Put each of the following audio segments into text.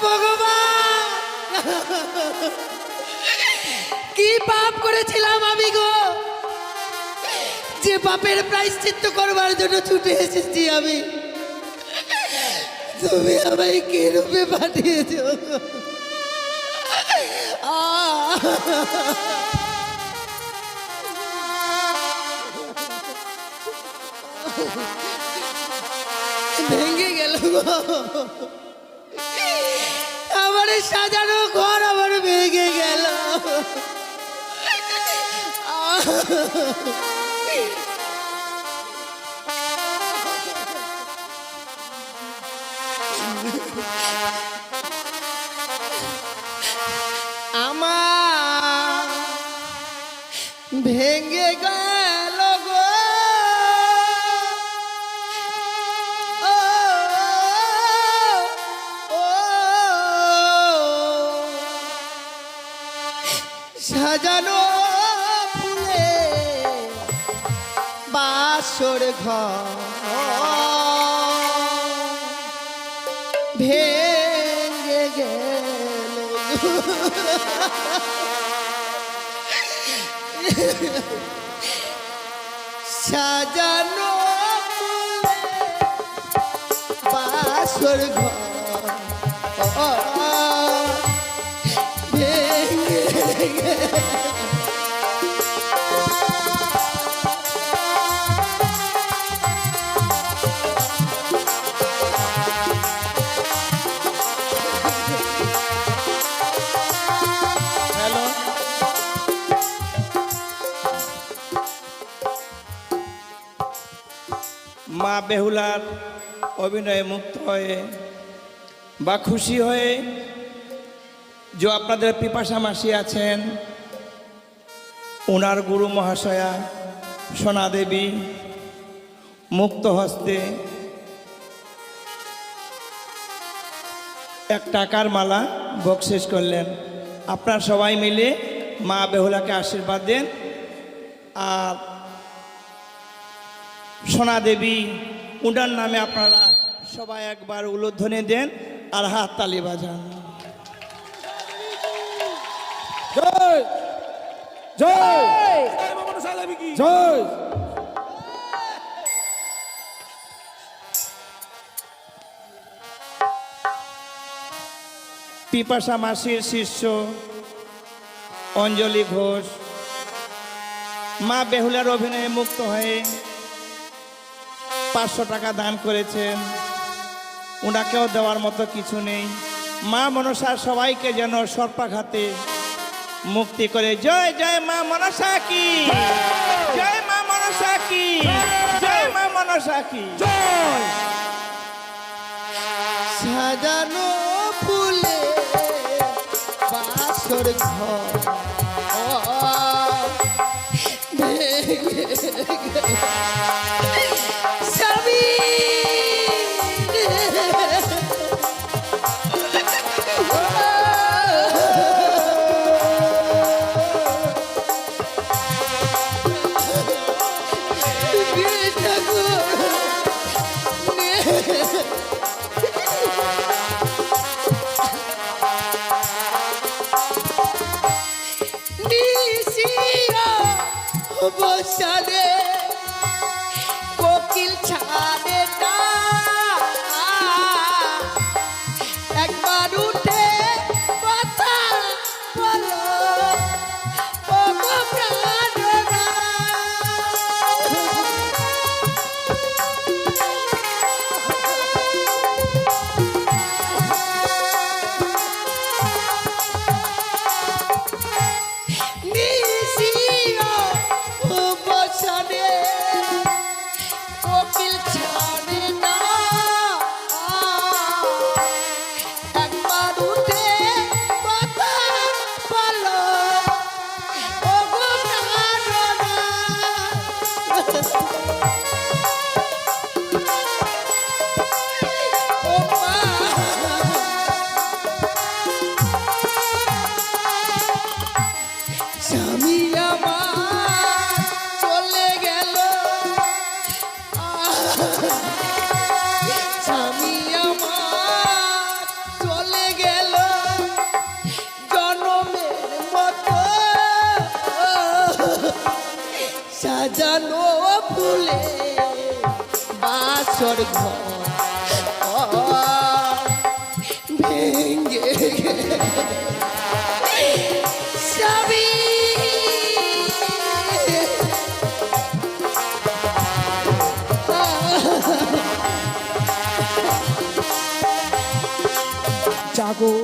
ভগবান, কি পাপ করেছিলাম আমি গো, যে পাপের প্রায়শ্চিত্ত করবার জন্য ছুটে এসেছি আমি। তুমি আমায় কে রূপে পাঠিয়েছ? ভেঙে গেল গো, আমার সাজানো ঘর আমার ভেঙে গেল। আমার ভেঙে গেল গো, সাজানো ফুলে বাসর ঘর ভেঙে গেল। সাজানো ফুলে বাসর ঘর ভেঙে গেল। মা বেহুলার অভিনয়ে মুক্ত হয়ে বা খুশি হয়ে যে আপনাদের পিপাসা মাসি আছেন, ওনার গুরু মহাশয়া সোনা দেবী মুক্ত হস্তে এক টাকার মালা বকশিস করলেন। আপনারা সবাই মিলে মা বেহুলাকে আশীর্বাদ দেন। আর সোনা দেবী উনার নামে আপনারা সবাই একবার উলুধ্বনি দেন আর হাত তালি বাজান। জয় জয় জয়। পিপাসা মাসির শিষ্য অঞ্জলি ঘোষ মা বেহুলার অভিনয়ে মুক্ত হয়ে 500 টাকা দান করেছেন। ওনাকেও দেওয়ার মতো কিছু নেই। মা মনসা সবাইকে যেন সর্পাঘাতে মুক্তি করে। জয় জয় মা মনসা কি, জয় মা মনসা কি, জয় মা মনসা কি জয়। সাজানো ফুলে বাসর ঘর ভেঙে গেল। স্বামী বসালে কোকিল ছাড়ে না, একবার উঠে কথা বলো ও গো প্রাণনা। নিশিও বসালে সাজানো ফুলে বাসর ঘর ভেঙ্গে সবই জাগো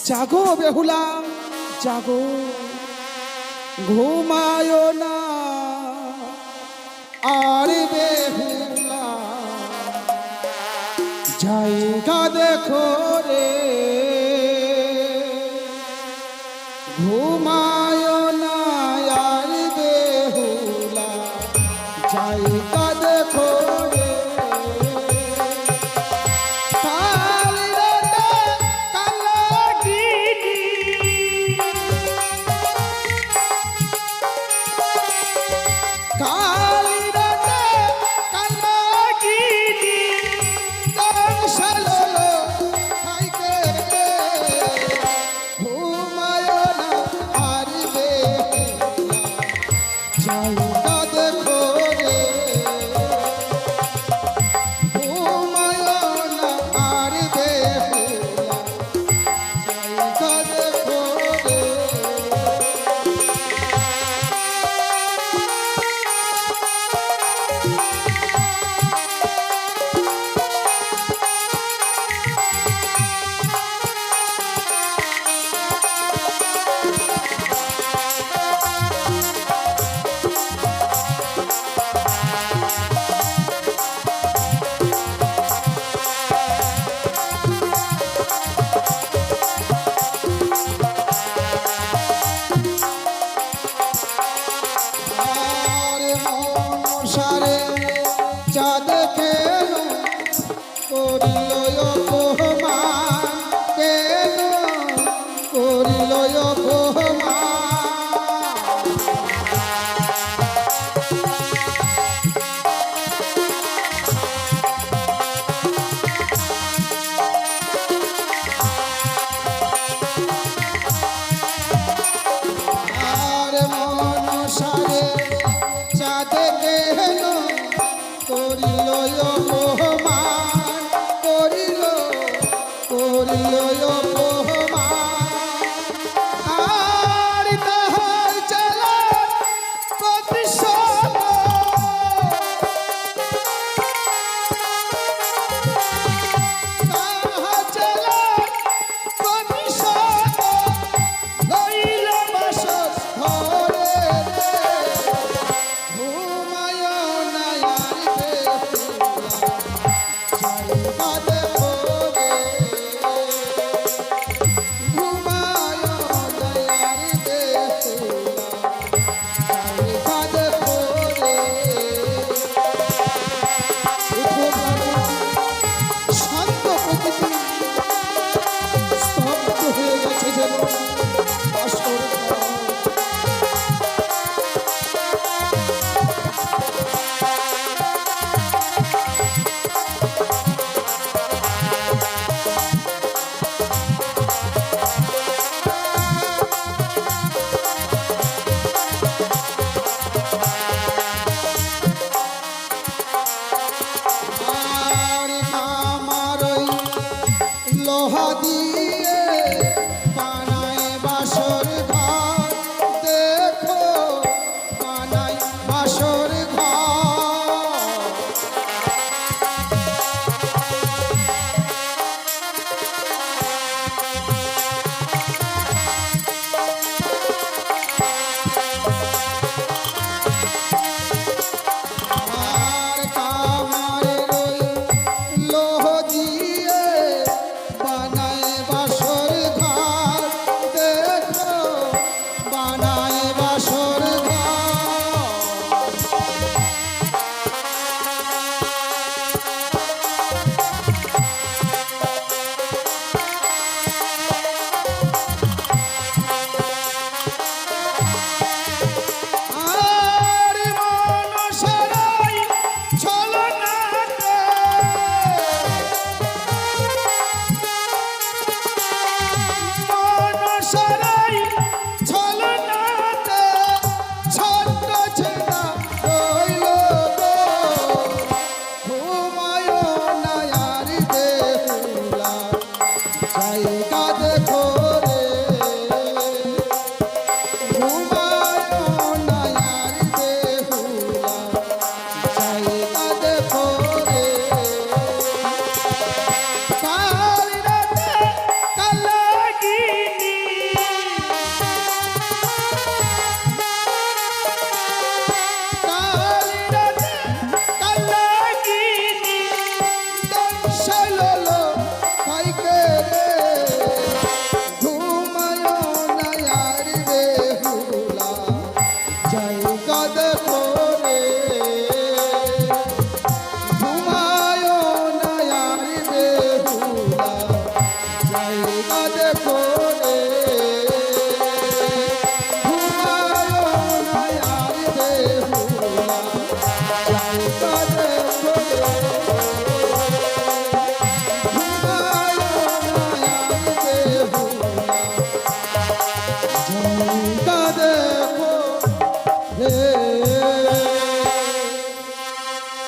জাগো বেহুলা জাগো, ঘুমায় না আর বেহুলা, জায়গা দেখো রে, ঘুমায় না আর বেহুলা, জায়গা দেখো রে।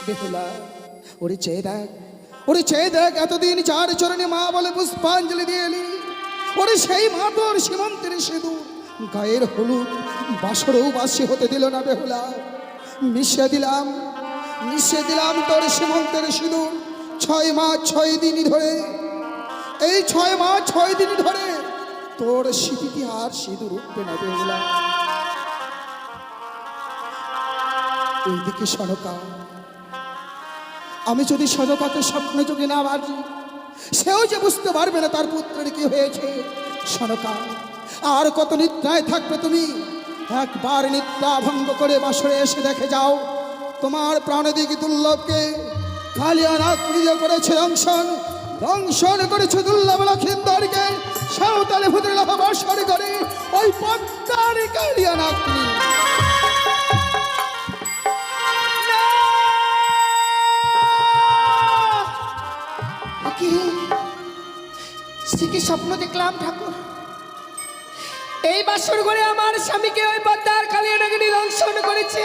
বেহুলা, ওরে চেয়ে দেখ, ওরে চেয়ে দেখ, এতদিন চার চরণে মা বলে পুষ্পাঞ্জলি দিয়ে এলি, ওরে সেই মা তোর সীমন্তের সিঁদুর গায়ের হলুদ বাসরেও বাসি হতে দিল না বেহুলা। মিশিয়ে দিলাম তোর সীমন্তের সিঁদুর 6 মাস 6 দিন ধরে। এই 6 মাস 6 দিন ধরে তোর স্মৃতিতে আর সিঁদুর উঠবে না বেহুলা। এইদিকে সনকা, আমি যদি সনকাকে স্বপ্ন যোগে না বাজি, সেও যে বুঝতে পারবে না তার পুত্রের কি হয়েছে। সনকা, আর কত নিদ্রায় থাকবে তুমি? একবার নিদ্রা ভঙ্গ করে বাসরে এসে দেখে যাও, তোমার প্রাণদিক দুর্লভকে কালিয়ানাগ্নি করেছে দংশন করেছে দুর্লভ লক্ষিন্দরকে সাঁওতালি ভূতের লাভ বর্ষণ করে ওই পদ্মার কালিয়ানাগ্নি। কি স্বপ্ন দেখলাম ঠাকুর? এই বাসর ঘরে আমার স্বামীকে ওই পদ্মার কালিয়ানাগিনী দংশন করেছে।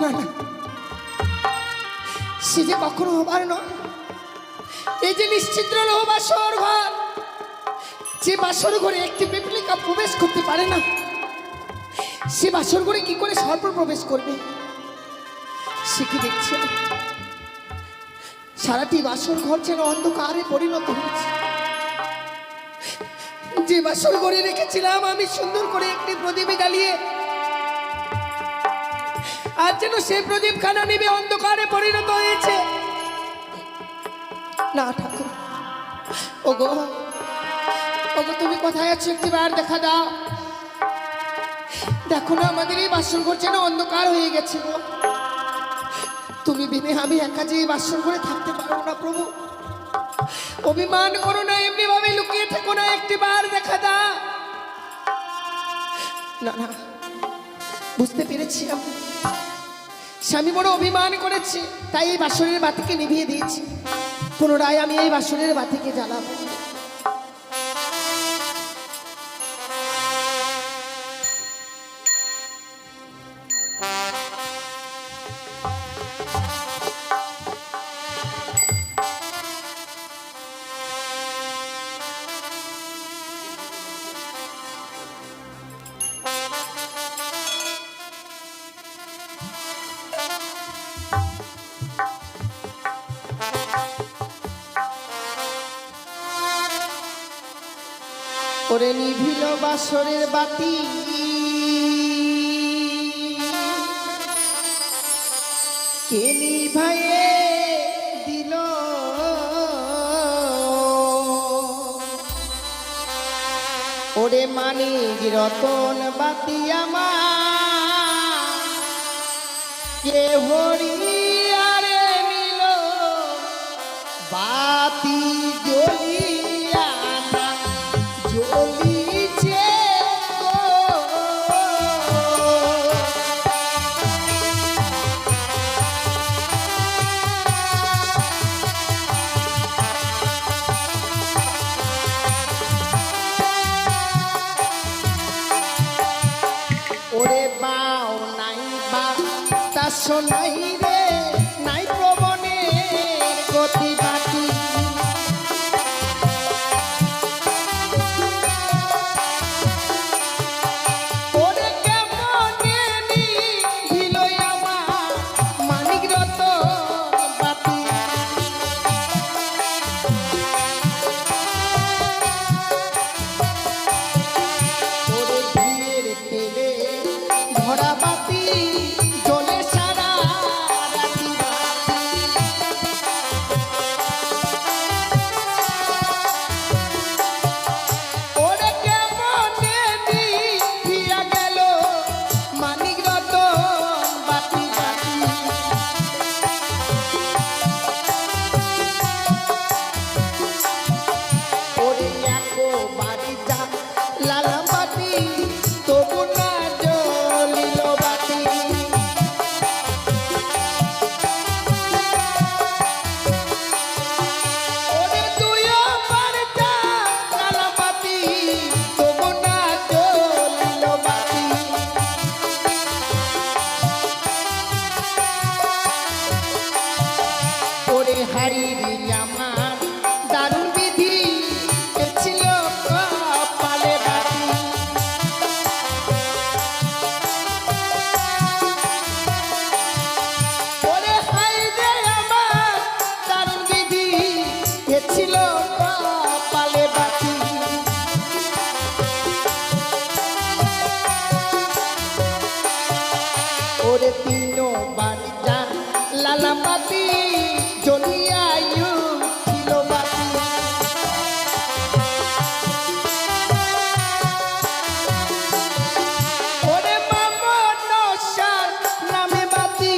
না না, সে যে কখনো হবার নয়। এই যে নিশ্চিদ্র রহ বাসর ঘর, যে বাসর ঘরে একটি পিপলিকা প্রবেশ করতে পারে না, সে বাসর ঘরে কি করে সর্প প্রবেশ করবে? সে কি দেখছে? সারাটি বাসর ঘর যেন অন্ধকারে পরিণত হয়েছে। যে বাসর ঘরে রেখেছিলাম আমি সুন্দর করে একটি প্রদীপ জ্বালিয়ে, আর যেন সেই প্রদীপ খানা নিবে অন্ধকারে পরিণত হয়েছে। না ঠাকুর, ওগো ওগো, তুমি কোথায় আছো? একটিবার দেখা দাও। দেখো না, আমাদের এই বাসর ঘর যেন অন্ধকার হয়ে গেছে গো। তুমি বিনে আমি একা যে বাসর ঘরে থাকতে পারবো না প্রভু। অভিমান করো না, এমনি ভাবে লুকিয়ে থেকো না, একটিবার দেখা দাও। না না, বুঝতে পেরেছি আমি, স্বামী বড় অভিমান করেছে, তাই এই বাসরের বাতিকে নিভিয়ে দিয়েছি। পুনরায় আমি এই বাসরের বাতিকে জ্বালাবো। ওরে নিভিল বাসরের বাতি, কে নিভায়ে দিল? ওরে মানিক রতন বাতি আমার কে হরিয়ারে নিল? বাতি জ্বলিয়া না জ্বলিছে গো। ওরে বাও নাই বা তা শোনাই রে, নাই প্রবণের গতি বাটি। ওরে কেমনে নিভিল আমার মানিক রতন বাতি। ওরে ঘিয়ের তেলে ভরা বাতি জ্বলে সারা বাড়ির আমার দারুণ বিধি এ ছিল কপালে বাতি। ওরে হাই রে আমার দারুণ বিধি এ ছিল কপালে বাতি। ওরে তিনো বাড়িটা লালা পাতি জ্বলিয়া ছিল বাতি। ওরে মামনসার নামে বাতি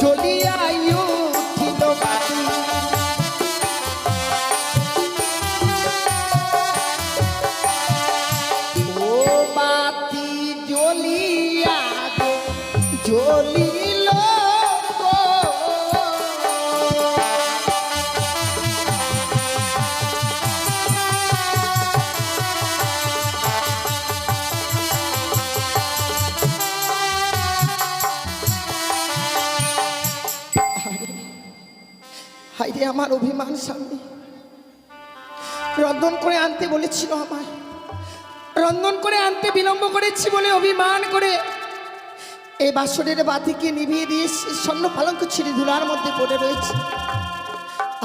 জ্বলিয়া ছিল বাতি। ও বাতি জ্বলিয়া জ্বলিল গো। হাইরে আমার অভিমান স্বামী, রন্ধন করে আনতে বলেছিল আমায়, রন্ধন করে আনতে বিলম্ব করেছি বলে অভিমান করে এই বাসরের বাতিকে নিভিয়ে দিয়ে স্বর্ণ পালঙ্ক ছিঁড়ে ধুলার মধ্যে পড়ে রয়েছে।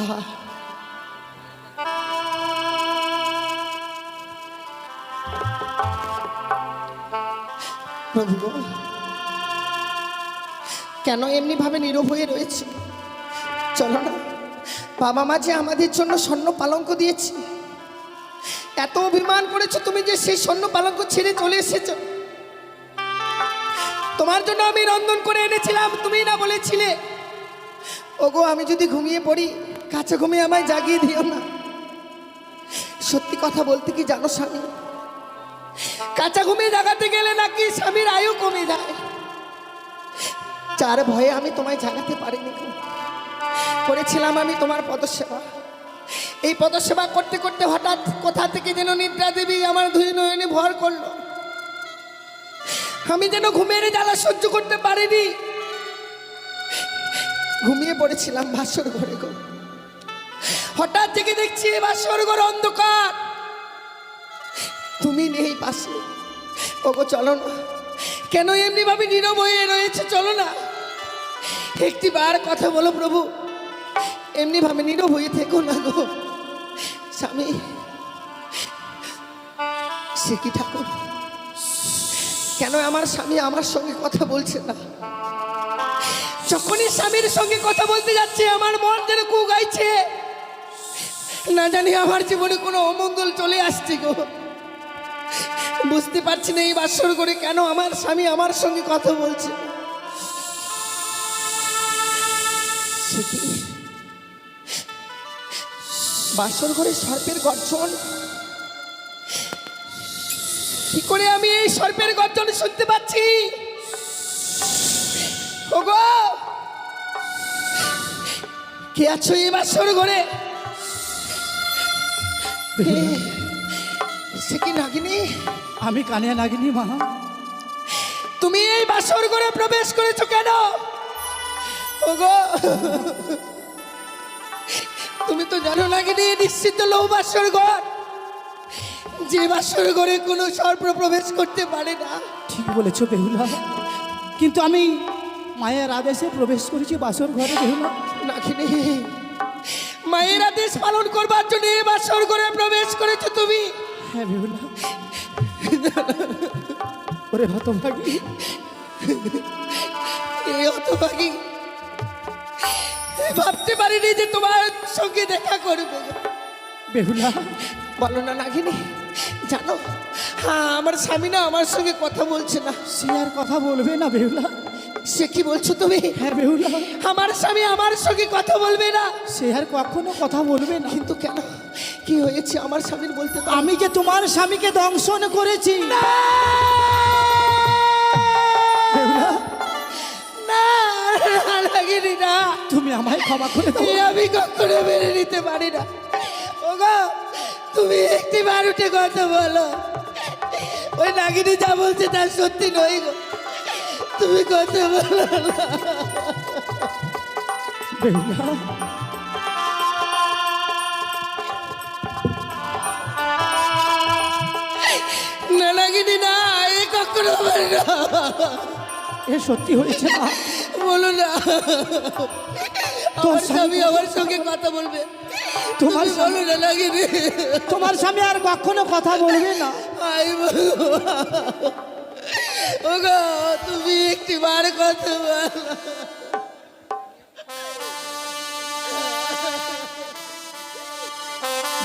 আহা, প্রভু গো, কেন এমনি ভাবে নীরব হয়ে রয়েছে? চলো না, বাবা মা যে আমাদের জন্য স্বর্ণ পালঙ্ক দিয়েছে, এত অভিমান করেছো তুমি যে সেই স্বর্ণ পালঙ্ক ছেড়ে চলে এসেছো। তোমার জন্য আমি রন্ধন করে এনেছিলাম, তুমি না বলেছিলে ওগো আমি যদি ঘুমিয়ে পড়ি কাছে ঘুমিয়ে আমায় জাগিয়ে দিও না। সত্যি কথা বলতে কি জানো স্বামী, কাঁচা ঘুমিয়ে জাগাতে গেলে নাকি স্বামীর আয়ু কমে যায়। যার ভয়ে আমি তোমায় জাগাতে পারিনি, করেছিলাম আমি তোমার পদসেবা। এই পদসেবা করতে করতে হঠাৎ কোথা থেকে যেন নিদ্রা দেবী আমার দুই নয়নে ভর করলো। আমি যেন ঘুমের জ্বালা সহ্য করতে পারিনি, ঘুমিয়ে পড়েছিলাম বাসর ঘরে গো। হঠাৎ থেকে দেখছি বাসর ঘর অন্ধকার, তুমি নেই পাশে। ওগো চলো না, কেন এমনি ভাবে নীরব হয়ে রয়েছে? চলো না, একটি বার কথা বলো প্রভু, এমনি ভাবে নীরব হয়ে থেকো না গো। স্বামী, সে কি ঠাকুর, কেন আমার স্বামী আমার সঙ্গে কথা বলছে না? যখনই স্বামীর সঙ্গে কথা বলতে যাচ্ছে আমার মন যেন কু গাইছে, না জানি আমার জীবনে কোনো অমঙ্গল চলে আসছে গো। বুঝতে পারছি না এই বাসর করে কেন আমার স্বামী আমার সঙ্গে কথা বলছে। বাসর ঘরে সর্পের গর্জন, কি করে আমি এই সর্পের গর্জন শুনতে পাচ্ছি? ওগো, কে আছো এই বাসর ঘরে? সে কি নাগিনী? আমি কানিয়া নাগিনী মা। তুমি এই বাসর ঘরে প্রবেশ করেছো কেন? ওগো, তুমি তো জানো নাগিনী নিশ্চিত লৌ বাসর ঘর, যে বাসর ঘরে কোনো সর্প প্রবেশ করতে পারে না। ঠিক বলেছো বেহুলা, কিন্তু আমি মায়ের আদেশে প্রবেশ করেছি বাসর ঘরে বেহুলা। নাগিনী, মায়ের আদেশ পালন করবার জন্য এই বাসর ঘরে প্রবেশ করেছো তুমি? হ্যাঁ বেহুলা। ওরে হতভাগী, এই হতভাগী, ভাবতে পারিনি যে তোমার সঙ্গে দেখা করবো। বেহুলা বলো না নাগিনী, জানো হ্যাঁ আমার স্বামী না আমার সঙ্গে কথা বলছে না। সে আর কথা বলবে না বেহুলা। সে কি বলছো তুমি? হ্যাঁ বেহুলা, আমার স্বামী আমার সঙ্গে কথা বলবে না? সে আর কখনো কথা বলবে না। কিন্তু কেন, কি হয়েছে আমার স্বামীর বলতে পারো? আমি যে তোমার স্বামীকে দংশন করেছি। বেহুলা, না নাগিনী না, তুমি আমায় ক্ষমা করে দাও। এ আমি কখনো মেনে নিতে পারি না। ওগো, তুমি একটি বার উঠে কথা বলো, ওই নাগিনী যা বলছে তা সত্যি নয় গো, তুমি কথা বলো না। বেহুলা, নাগিনি না, এ কখনো হবে না। এ সত্যি হয়েছে মা? বলো না, তোর আমার স্বামী আমার সঙ্গে কথা বলবে। তোমার তুমি বলো না নাগিনি। তোমার স্বামী আর কখনো কথা বলবে না? আই ভগবান। ওগো তুমি একটি বার কথা বলো।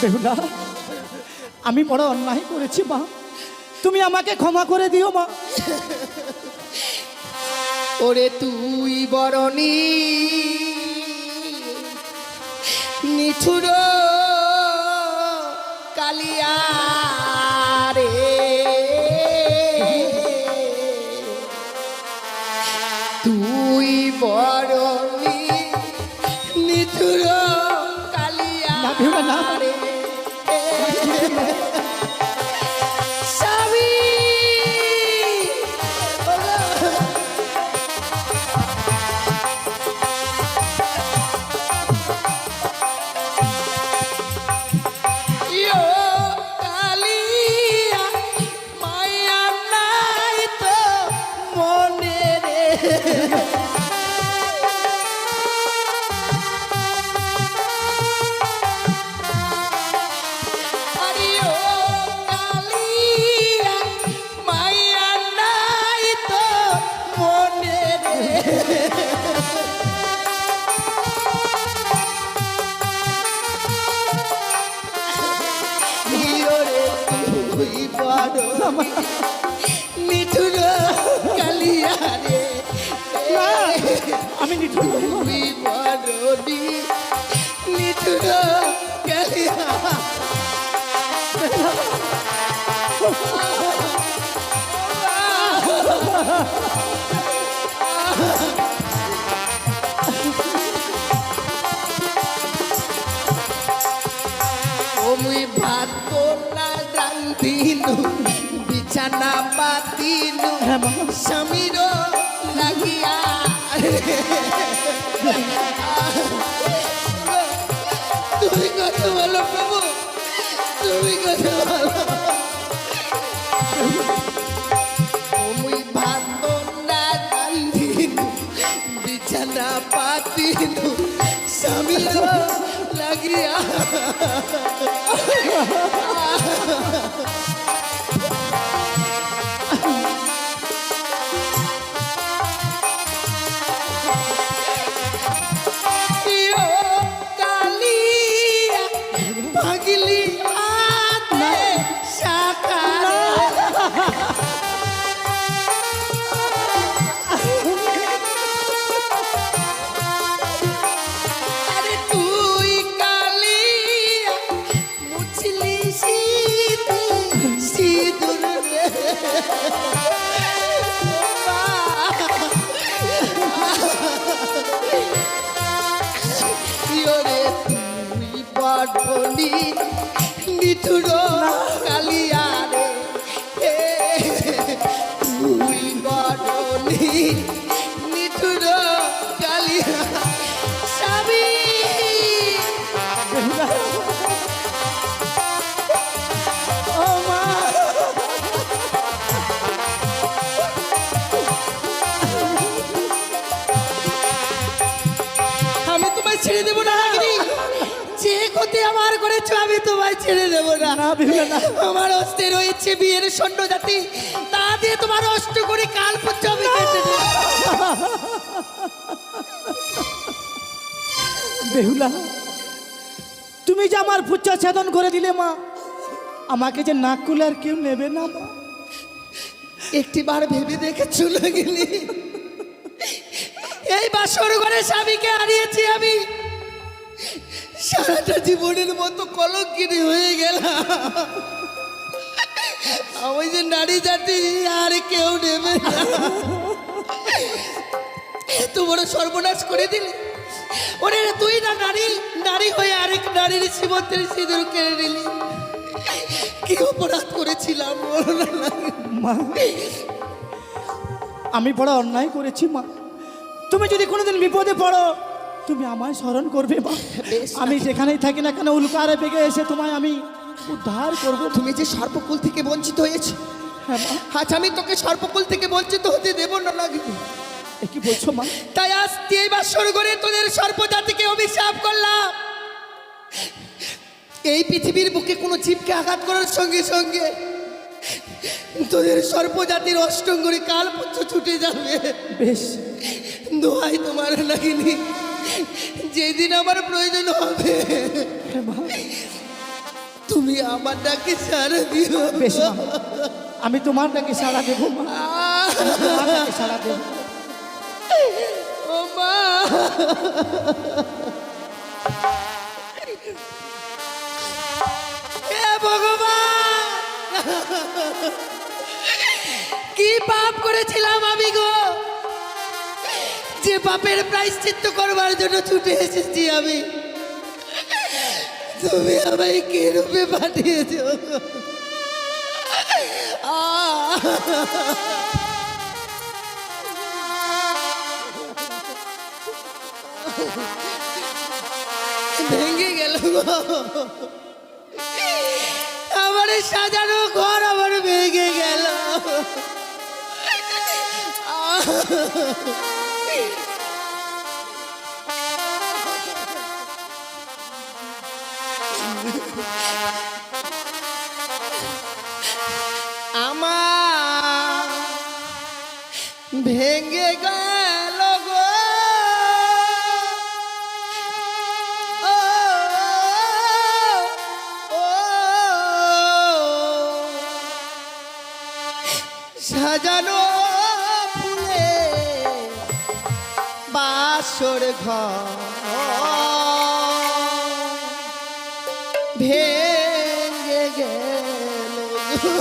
বেহুলা, আমি বড় অন্যায় করেছি মা, তুমি আমাকে ক্ষমা করে দিও মা। ওরে তুই বরণী নিঠুর কালিয়া রে, তুই বরণী নিঠুর কালিয়া না বেহুলা, না। রে। স্বামী ইয়ো কালিয়া মায়া নাই তো মনে রে। আরে ও কালিয়া মায়া নাই তো মনে রে। ইয়োরে তুই বড় নিঠুর কালিয়া রে, আমি নিঠুর নই মা। তুই বড় নিঠুর কালিয়া। ও মুই ভাত না রান্ধিনু বিছানা পাতিনু হ্যাঁ মা। স্বামীর লাগিয়া। তুমি কথা বলো প্রভু, তুমি কথা বলো। ও মুই ভাত না রান্ধিনু বিছানা পাতিনু স্বামীর লাগিয়া। ইয়ো কালিয়া ভাগিলি হাতে সাকারে। আরে তুই কালিয়া মুছলি সিঁদুর রে। ইয়োরে তুই বড়নি নিঠুর কালিয়া রে, তুই বড়নি নিঠুর কালিয়া। স্বামী ও মা, আমি তোমায় ছেড়ে দেবো না নাগিনী। যে ক্ষতি আমার করেছো আমি তোমায় ছেড়ে দেবো না। না বেহুলা, না। আমার অস্তে রয়েছে বিয়ের সৈন্য জাতি, তা দিয়ে তোমার অষ্ট করে কাল পুচ্ছ আমি কেটে দেবো। বেহুলা, তুমি যে আমার পুচ্ছা ছেদন করে দিলে মা, আমাকে যে নাক কুলে আর কেউ নেবে না মা। একটি বার ভেবে দেখেছো নাগিনী, এই বাসর ঘরে স্বামীকে হারিয়েছি আমি, সারাটা জীবনের মতো কলঙ্কিনী হয়ে গেলাম। আমি যে নারী জাতি আর কেউ নেবে না। এত বড় সর্বনাশ করে দিলি। ওরে তুই না নারী, নারী হয়ে আরেক নারীর জীবনের সিঁদুর কেড়ে নিলি। কি অপরাধ করেছিলাম বলো না। মা, আমি বড় অন্যায় করেছি মা। তুমি যদি কোনোদিন বিপদে পড়ো তুমি আমায় স্মরণ করবে মা। বেশ। আমি যেখানেই থাকি না কেন উল্কারে বেগে এসে তোমায় আমি উদ্ধার করব। তুমি যে সর্বকুল থেকে বঞ্চিত হয়েছে হ্যাঁ মা। আজ আমি তোকে সর্পকুল থেকে বঞ্চিত হতে দেব না লাগে। এ কি বলছো মা? তাই আজ এই বাসর করে তোদের সর্পজাতিকে অভিশাপ করলাম। এই পৃথিবীর বুকে কোনো জীবকে আঘাত করার সঙ্গে সঙ্গে তোদের সর্পজাতির অষ্টঙ্গরে কাল পুচ্ছ ছুটে যাবে। বেশ। দোহাই তোমার লাগিনি, যেদিন আমার প্রয়োজন হবে হ্যাঁ মা। তুমি আমার ডাকে সাড়া দিও। বেশ মা, আমি তোমার ডাকে সাড়া দেবো মা, আমি তোমার ডাকে সাড়া দেবো। ও মা, হে ভগবান, কি পাপ করেছিলাম আমি গো, যে পাপের প্রায়শ্চিত্ত করবার জন্য ছুটে এসেছি আমি। তুমি আমায় কে রূপে পাঠিয়েছ? ভেঙে গেল গো, আমার সাজানো ঘর আমার ভেঙে গেল। আমার ভেঙে গেল গো, ও, ও, সাজানো ফুলে বাসর ঘর ভেঙে গেল গো।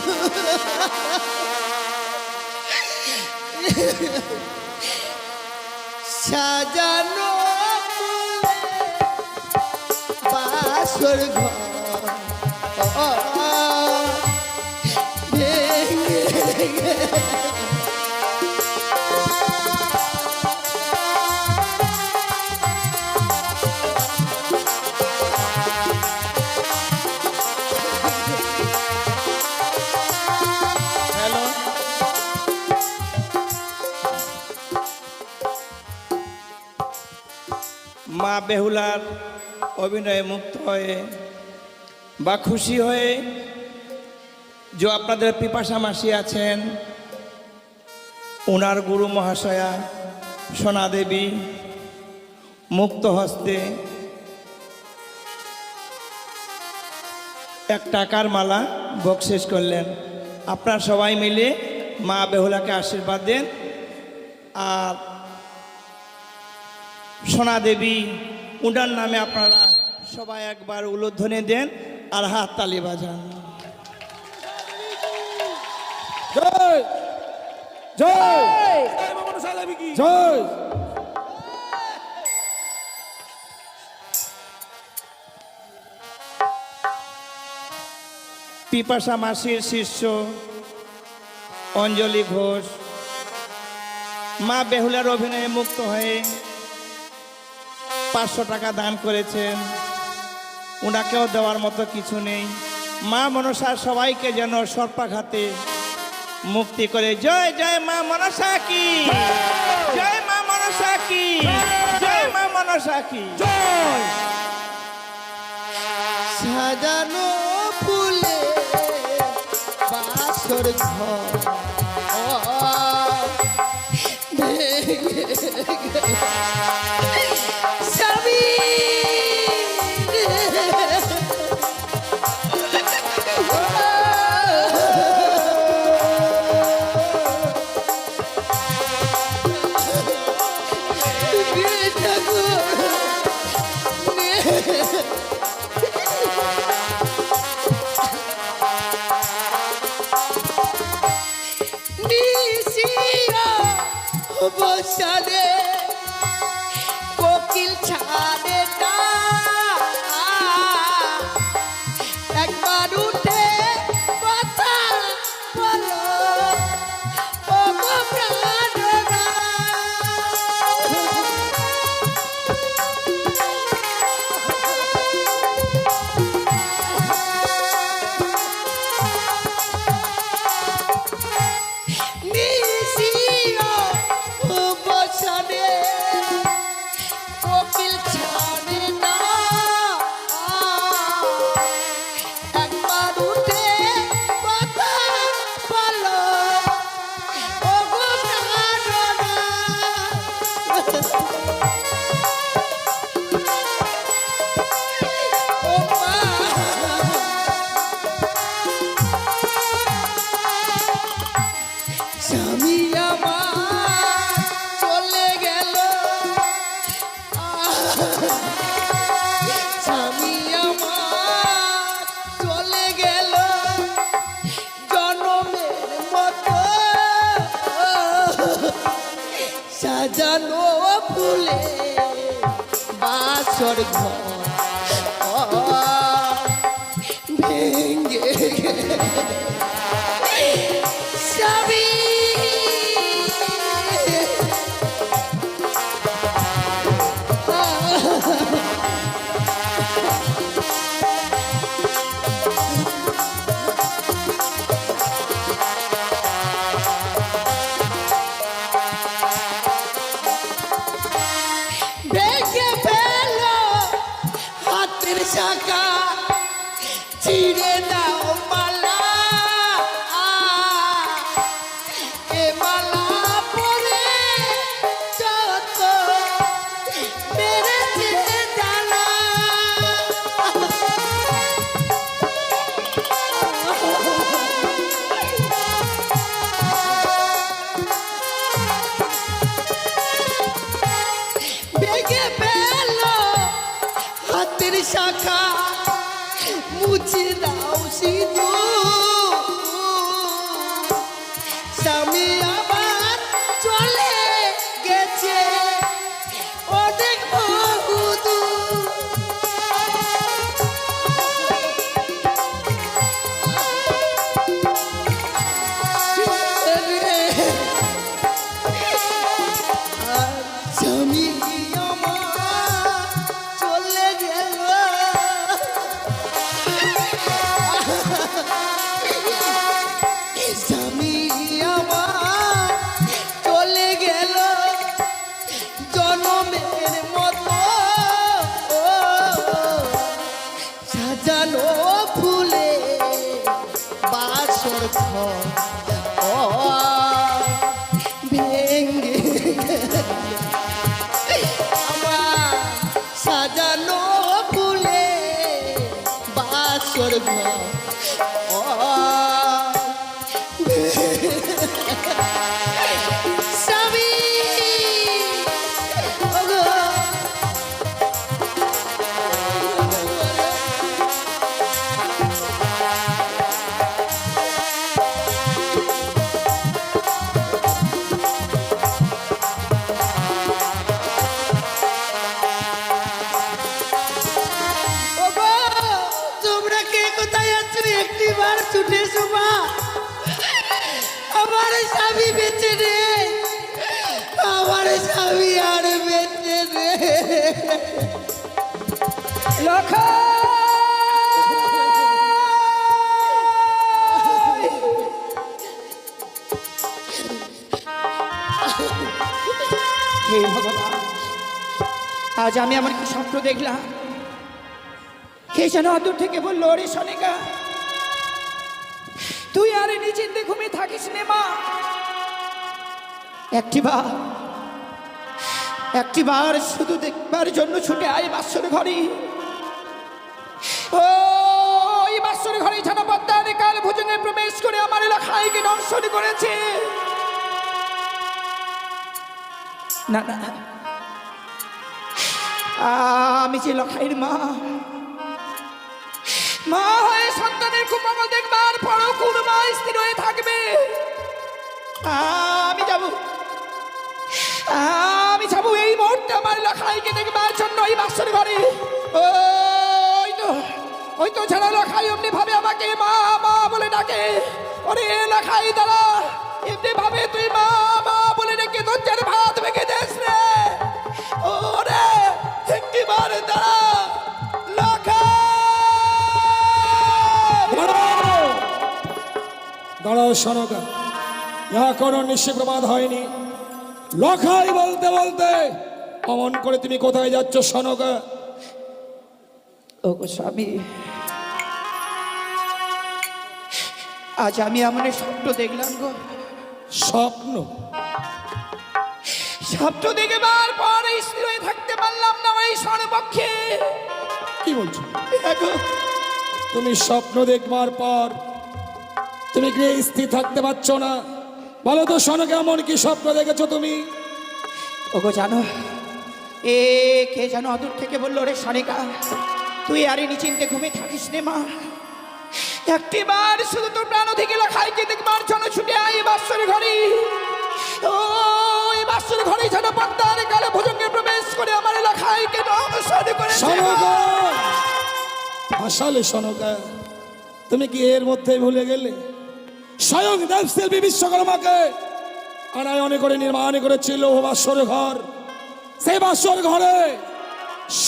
সাজানো ফুলে বাসর ঘর ভেঙে গেল। হ্যালো, মা বেহুলার অভিনয়ে মুক্ত হয়ে বা খুশি হয়ে যে আপনাদের পিপাসা মাসি আছেন, ওনার গুরু মহাশয়া সোনা দেবী মুক্ত হস্তে এক টাকার মালা বকশিস করলেন। আপনারা সবাই মিলে মা বেহুলাকে আশীর্বাদ দেন আর সোনা দেবী উনার নামে আপনারা সবাই একবার উলুধ্বনি দেন আর হাত তালি বাজান। জয় জয় জয়। পিপাসা মাসির শিষ্য অঞ্জলি ঘোষ মা বেহুলার অভিনয়ে মুক্ত হয়ে 500 টাকা দান করেছেন। ওনাকেও দেওয়ার মতো কিছু নেই। মা মনসা সবাইকে যেন সর্পাঘাতে মুক্তি করে। জয় জয় মা মনসা কি, জয় মা মনসা কি, জয় মা মনসা কি জয়। সাজানো ফুলে বাসর ঘর ভেঙে গেল। স্বামী বসালে কোকিল ছাড়ে না, একবার উঠে কথা বলো ও গো প্রাণনা। সাজানো ফুলে বাসর ঘর ভেঙ্গে সবই ভেঙে ফেল হাতের শাখা ছিঁড়ে দাও মালা এ মালা পরে যত মেরেছে জানা ভেঙে ফেল হাতের শাখা মুছে দাও সিধু স্বামী আবার চলে গেছে অনেক বহুদূর স্বামী আমার চলে গেল স্বামী আমার চলে গেল জনমের মতো সাজানো ফুলে বাসর ঘর ভেঙ্গে আমার সাজানো ফুলে বাসর ঘর স্বামী ওগো ওগো তোমরা কে কোথায় আছো একটি বার ছুটে এসো মা আমার স্বামী বেঁচে রে আমার স্বামী আর বেঁচে রে হে ভগবান, আজ আমি আমার কি স্বপ্ন দেখলাম। কে যেন অদূর থেকে বললো, রে সনিকা তুই আর নিচিন্তে ঘুমিয়ে থাকিস নে মা। একটিবার শুধু দেখবার জন্য ছুটে আয় বাসর ঘরে। ওই বাসর ঘরে যেন পদ্মার কাল ভোজনে প্রবেশ করে আমার এলাকায়কে দর্শন করেছে। না না, আমি যে লখাইয়ের মা, মা হয়ে সন্তানের কুমঙ্গল দেখবার পরও কোন মা স্থির হয়ে থাকবে? আমি যাবো এই মুহূর্তে আমার লখাইকে দেখবার জন্য এই বাসর ঘরে। ওই তো যারা লখাই অমনি ভাবে আমাকে মা মা বলে ডাকে। ওরে লখাই দাঁড়া, এমনি ভাবে তুই মা মা বলে ডেকে দরজার ভাত ভেঙে দেস রে। ওরে একটিবার দাঁড়া দাঁড়াও সনকা, এখনো নিশ্চয় প্রমাদ হয়নি। লখাই বলতে বলতে অমন করে তুমি কোথায় যাচ্ছ সনকা? ও গো স্বামী, আজ আমি এমন স্বপ্ন দেখলাম গো। স্বপ্ন? স্বপ্ন দেখবার পর স্থির হয়ে থাকতে পারলাম না ওই স্বর্ণপক্ষে। কি বলছো? তুমি স্বপ্ন দেখবার পর তুমি গৃহে স্থির থাকতে পারছো না? বলো তো সনকা, এমন কি স্বপ্ন দেখেছো তুমি? ওগো জানো, কে যেন অদূর থেকে বললো, রে সনিকা তুই আরে নিচিন্তে ঘুমিয়ে থাকিস নে মা। একটিবার শুধু তোর প্রাণ থেকে লখাইকে দেখবার জন্য ছুটে আয় বাসর ঘরে। ওই বাসর ঘরে যেন পদ্মার কালে ভুজঙ্গে প্রবেশ করে আমার এলাকায় কেন অনুসরণ করেছে সনকা হাসালে সনকা, তুমি কি এর মধ্যে ভুলে গেলে স্বয়ং দেবশিল্পী বিশ্বকর্মাকে আনায়নে করে নির্মাণ করেছিল বাসর ঘর। সেই বাসর ঘরে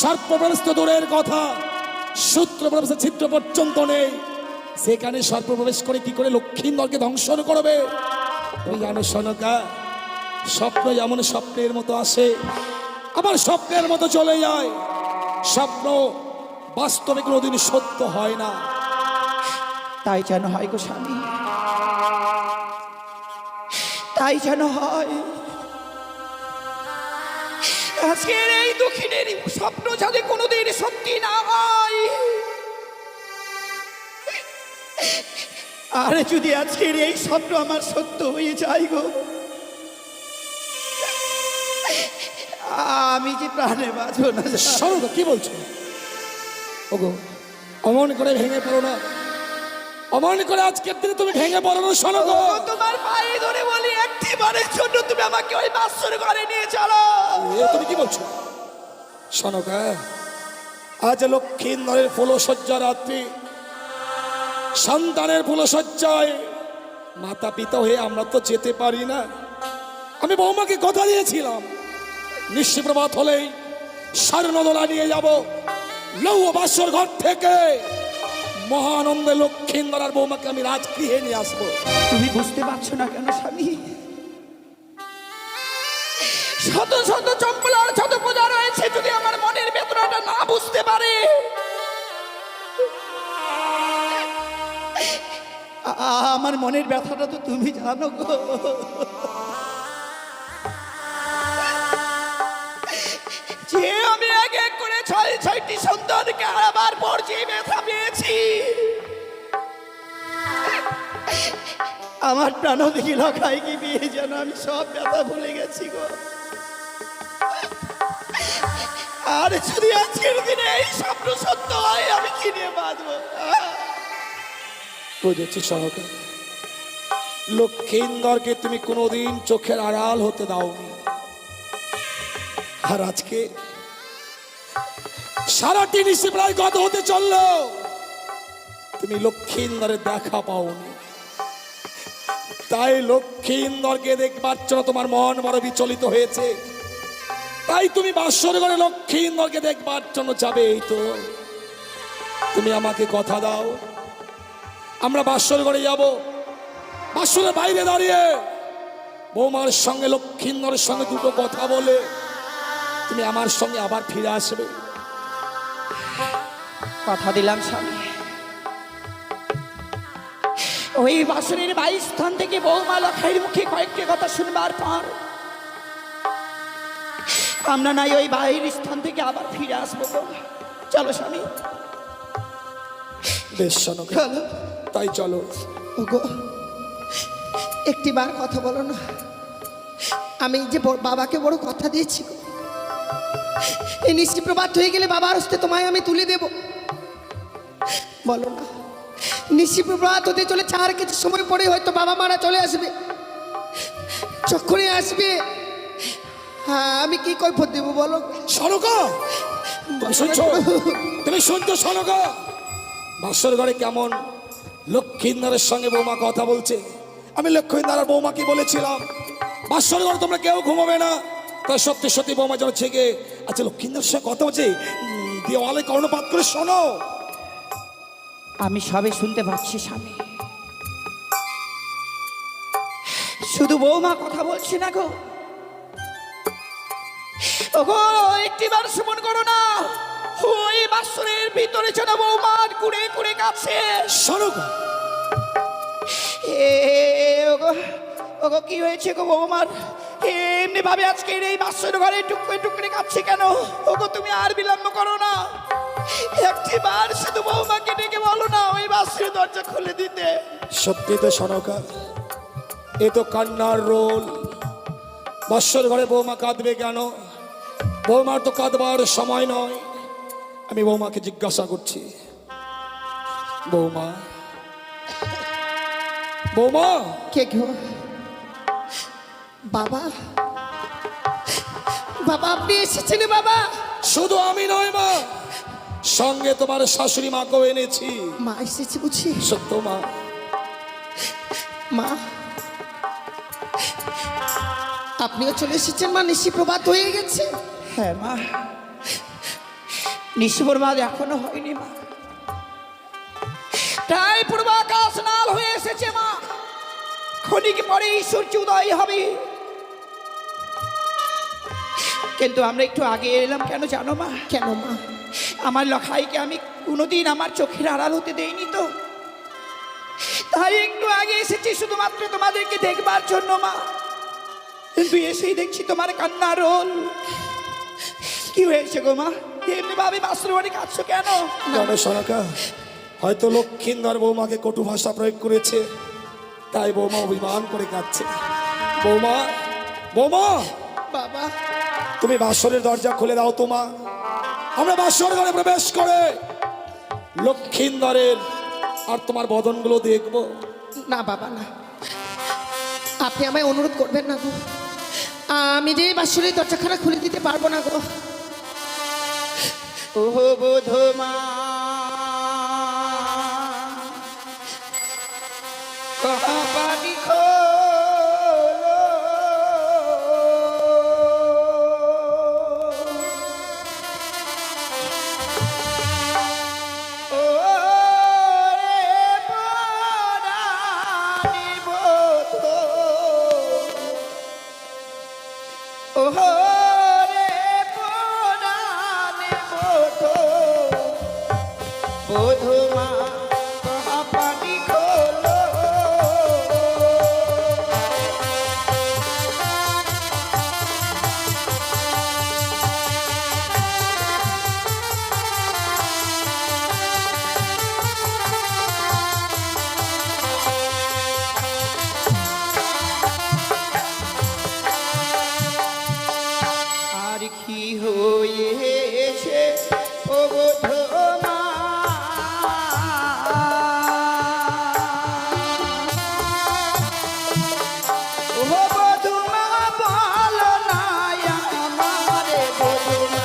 সর্পপ্রবেশ তো দূরের কথা, সূত্র প্রবেশের ছিদ্র পর্যন্ত নেই। সেখানে সর্পপ্রবেশ করে কি করে লক্ষ্মীন্দরকে ধ্বংসন করবে? তুমি জানো সনকা, স্বপ্ন যেমন স্বপ্নের মতো আসে আবার স্বপ্নের মতো চলে যায়। স্বপ্ন বাস্তবে কোনোদিন সত্য হয় না। তাই যেন হয় গো স্বামী, তাই যেন হয়। আজকের এই দক্ষিণের স্বপ্ন যাতে কোনোদিন সত্যি না হয়, আরে যদি আজকের এই স্বপ্ন আমার সত্য হয়ে যায় গো, আমি যে প্রাণে বাঁচব না। সনকা কি বলছো? ওগো অমন করে ভেঙে পড়ো না, অমন করে আজকের দিনে তুমি ভেঙে পড়ো না সনকা। ও তোমার পায়ে ধরে বলি, একটি বারের জন্য তুমি আমাকে ওই বাসর ঘরে নিয়ে চলো। এ তুমি কি বলছো সনকা? আজ লক্ষ্মীন্দরের ফুলশয্যা রাত্রি, সন্তানের ফুলশয্যায় মাতা পিতা হয়ে আমরা তো যেতে পারি না। আমি বৌমাকে কথা দিয়েছিলাম নিশিপ্রভাত হলেই স্বর্ণদোলা নিয়ে যাব লৌহ বাসর ঘর থেকে। মহানন্দে লক্ষ্মীন্দর আর বৌমাকে আমি রাজগৃহে নিয়ে আসবো। তুমি বুঝতে পারছো না কেন স্বামী? শত শত চম্পলার শত পূজা রয়েছে, যদি আমার মনের বেদনাটা না বুঝতে পারে, আমার মনের ব্যথাটা তো তুমি জানো গো। যে আমি এক এক করে ছয়টি সন্তানকে হারাবার পর যে ব্যথা পেয়েছি, আমার প্রাণ দেখি লখাই কি বিয়ে যেন আমি সব ব্যথা ভুলে গেছি গো। আর যদি আজকের দিনে এই স্বপ্ন সত্য হয়, আমি কি নিয়ে বাঁচবো? বুঝেছি সহকার, লক্ষ্মীন্দরকে তুমি কোনোদিন চোখের আড়াল হতে দাওনি, আর আজকে সারাটি নিশি প্রায় গত হতে চললো, তুমি লক্ষ্মীন্দরের দেখা পাওনি। তাই লক্ষ্মীন্দরকে দেখবার জন্য তোমার মন বড় বিচলিত হয়েছে। তাই তুমি বাসর ঘরে লক্ষ্মীন্দরকে দেখবার জন্য যাবে। এই তো তুমি আমাকে কথা দাও, আমরা বাসর ঘরে যাব। বাসরের বাইরে দাঁড়িয়ে বৌমার সঙ্গে লক্ষ্মীন্দরের সঙ্গে দুটো কথা বলে তুমি আমার সঙ্গে আবার ফিরে আসবে। কথা দিলাম স্বামী, ওই বাসনের 22 স্থান থেকে বৌমা লখাইয়ের মুখে কয়েকটি কথা শুনবার পর আমরা নাই ওই বাইরের স্থান থেকে আবার ফিরে আসবো গো। চলো স্বামী, বেশ সনকা, চলো। তাই চলো। ওগো একটি বার কথা বলো না, আমি যে বাবাকে বড় কথা দিয়েছি গো, এই নিশ্চিত প্রভাত হয়ে গেলে বাবার হস্তে তোমায় আমি তুলে দেব। বলো না, নিশ্চিত প্রভাত হতে চলে 4 কিছু সময় পরে হয়তো বাবা মারা চলে আসবে। যখনই আসবে আমি কি কৈফত দেবো বলো? সনকা তুমি শুনছো? তুমি শুনছো সনকা? বাসর ঘরে কেমন লক্ষ্মীন্দরের সঙ্গে বৌমা কথা বলছে। আমি লক্ষ্মীন্দর আর বৌমাকে বলেছিলাম বাসর ঘরে তোমরা কেউ ঘুমাবে না। তাই সত্যি সত্যি বৌমা যেন ছেগে আচ্ছা লক্ষ্মীন্দরের সঙ্গে কথা বলছে, দেওয়ালে কর্ণপাত করে শোনো। আমি সবে শুনতে পাচ্ছি স্বামী, শুধু বৌমা কথা বলছি না গো। ওগো একটিবার শ্রবণ করো না, ওই বাসরের ভিতরে যেন বৌমার কুড়ে কুড়ে কাছে। সনকা ওগো ওগো কি হয়েছে গো বৌমার? এমনি ভাবে আজকের এই বাসর ঘরে টুকরে টুকরে কাঁদছে কেন? ওগো তুমি আর বিলম্ব করো না, একটিবার শুধু বৌমাকে ডেকে বলো না ওই বাসের দরজা খুলে দিতে। সত্যি তো সনকা, এ তো কান্নার রোল। বাসর ঘরে বৌমা কাঁদবে কেন? বৌমার তো কাঁদবার সময় নয়। আমি বৌমাকে জিজ্ঞাসা করছি, বৌমা বৌমা কে গো? বাবা বাবা আপনি এসেছেন বাবা? শুধু আমি নয় মা, সঙ্গে তোমার শাশুড়ি মাকেও এনেছি। মা এসেছে বুঝি? সত্য মা। মা আপনিও চলে এসেছেন মা? নিশি প্রভাত হয়ে গেছে? হ্যাঁ মা, নিশিপ্রভাত এখনো হয়নি মা, তাই পূর্বাকাশ লাল হয়ে এসেছে মা। ক্ষণিক পরে সূর্য উদয় হবে, কিন্তু আমরা একটু আগে এলাম কেন জানো মা? কেন মা? আমার লখাইকে আমি কোনোদিন আমার চোখের আড়াল হতে দেইনি তো, তাই একটু আগে এসেছি শুধুমাত্র তোমাদেরকে দেখবার জন্য মা। কিন্তু এসেই দেখছি তোমার কান্না রোল। কি হয়েছে গো মা? এমনি ভাবে বাসুর বাড়ি কাঁদছো কেন? জানো সনকা, হয়তো লক্ষিন্দর বৌমাকে কটু ভাষা প্রয়োগ করেছে, তাই বৌমা অভিমান করে কাঁদছে। বৌমা, বৌমা, বাবা তুমি বাসরের দরজা খুলে দাও তো মা। আমরা বাসর ঘরে প্রবেশ করে লক্ষিন্দরের আর তোমার বদনগুলো দেখবো। না বাবা না, আপনি আমায় অনুরোধ করবেন না গো। আমি যে বাসুরের দরজাখানা খুলে দিতে পারবো না গো। ও বোধমা পানি আর কি হয়েছে ও বোধমা? ও বোধমা বলো না আমারে বোধমা।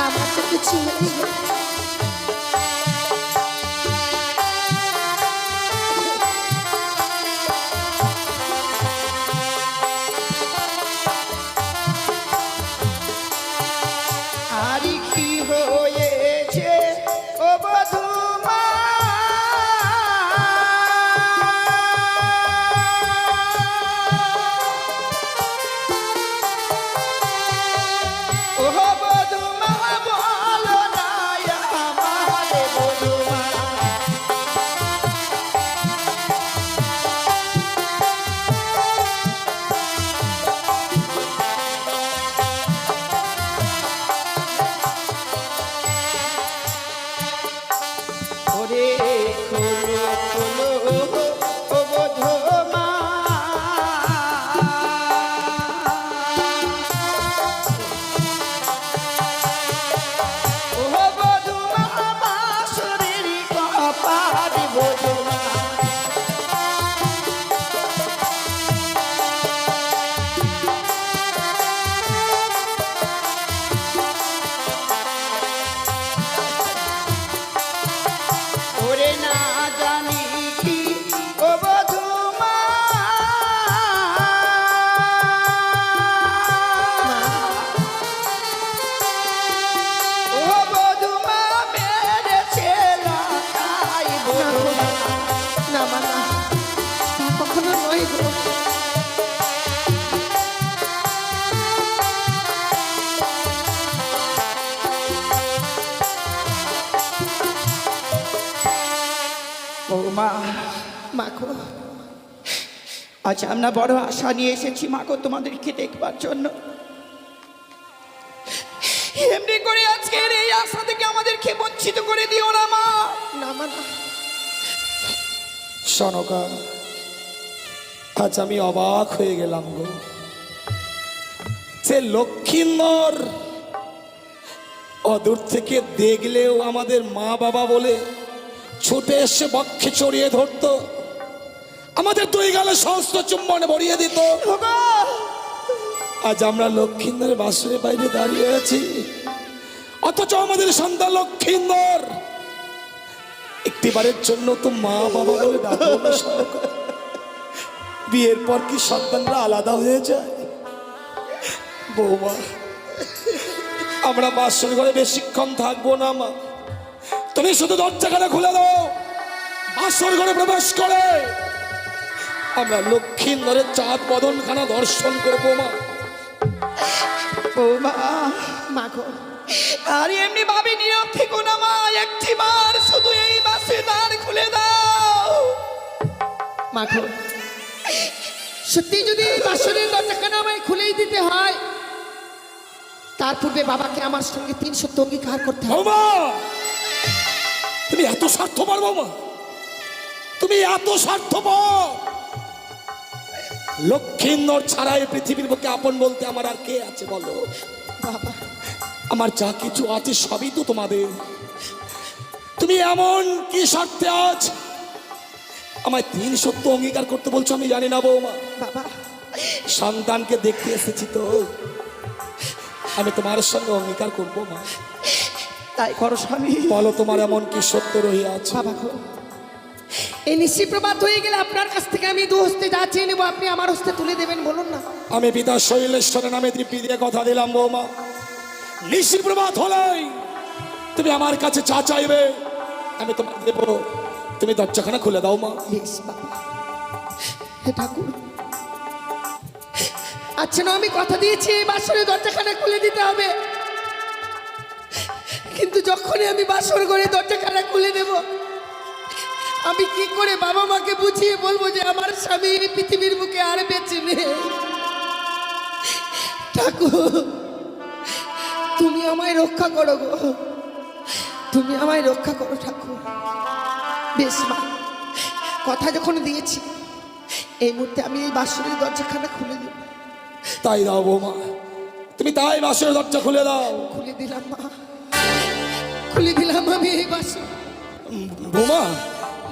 আমার তো কিছু নেই গো। আর কি হয়েছে ও বধূমা? ও বধূমা বলো না আমারে বধূমা। ওরে খোলো খোলো ও বধূমা, ও বধূমা বাঁশরীর কপাল বধূমা। ওরে না জানি কি ও বধূমা, ও বধূমা মেরেছে লতাই বধূমা। না মা না, তা কখনো নয় গো। ও মা, মা গো, আজ আমরা বড় আশা নিয়ে এসেছি মাকে তোমাদেরকে দেখবার জন্য। এমনি করে আজকের এই আশা থেকে আমাদেরকে বঞ্চিত করে দিও না মা। না মা না। সনকা, আজ আমি অবাক হয়ে গেলাম গো। সে লক্ষিন্দর অদূর থেকে দেখলেও আমাদের মা বাবা বলে ছুটে এসে বক্ষে চড়িয়ে ধরতো, আমাদের দুই গালে সহস্র চুম্বনে ভরিয়ে দিত। ওগো, আজ আমরা লক্ষ্মীন্দরের বাসরের বাইরে দাঁড়িয়ে আছি, অথচ আমাদের সন্তান লক্ষ্মীন্দর একটিবারের জন্য তো মা বাবা বলে ডাকবো না সরকার। বিয়ের পর কি সন্তানরা আলাদা হয়ে যায়? বৌমা, আমরা বাসর ঘরে বেশিক্ষণ থাকবো না মা, তুমি শুধু দরজাখানা খুলে দাও। বাসর ঘরে প্রবেশ করে আমরা লক্ষ্মীন্দরের চাঁদ বদনখানা দর্শন করবো মা। ও মা, মা গো, আর এমনি ভাবে নীরব থেকো না মা, একটিবার শুধু এই বাসে দ্বার খুলে দাও। মা গো, সত্যি যদি এই বাসনের দরজাখানা আমায় খুলেই দিতে হয়, তার পূর্বে বাবাকে আমার সঙ্গে 3 সত্য অঙ্গীকার করতে হবে। বৌমা, তুমি এত স্বার্থপর বৌমা, তুমি এত স্বার্থপর। লক্ষ্মীন্দর ছাড়া এই পৃথিবীর বুকে আপন বলতে আমার আর কে আছে বলো? বাবা, আমার যা কিছু আছে সবই তো তোমাদের। তুমি এমন কি স্বার্থে আজ আমায় 3 সত্য অঙ্গীকার করতে বলছো আমি জানি না বৌমা। বাবা, সন্তানকে দেখতে এসেছি তো, আমি তোমার সঙ্গে অঙ্গীকার করবো মা। তাই করো স্বামী। বলো তোমার এমন কি সত্য রয়ে আছে? বাবা গো, এই নিশি প্রভাত হয়ে গেলে আপনার কাছ থেকে আমি 2 হস্তে যা চেয়ে নেবো আপনি আমার হস্তে তুলে দেবেন, বলুন না। আমি পিতা শৈলেশ্বরের নামে তৃপ্তি দিয়ে কথা দিলাম বৌমা, নিশি প্রভাত হলেই তুমি আমার কাছে চা চাইবে, আমি তোমার দেব। তুমি দরজাখানা খুলে দাও মা। বেশ বাবা। হে ঠাকুর, আচ্ছা না, আমি কথা দিয়েছি এই বাসনের দরজাখানা খুলে দিতে হবে, কিন্তু যখনই আমি বাসর ঘরে দরজাখানা খুলে দেব, আমি কি করে বাবা মাকে বুঝিয়ে বলবো যে আমার স্বামী এই পৃথিবীর বুকে আর বেঁচে নেই? ঠাকুর, তুমি আমায় রক্ষা করো গো, তুমি আমায় রক্ষা করো ঠাকুর। বেশ মা, কথা যখন দিয়েছি এই মুহূর্তে আমি এই বাসনের দরজাখানা খুলে দেব। তাই দাও বৌমা, তুমি তাই বাসের দরজা খুলে দাও। খুলে দিলাম মা, খুলে দিলাম আমি এই বাসন। বৌমা,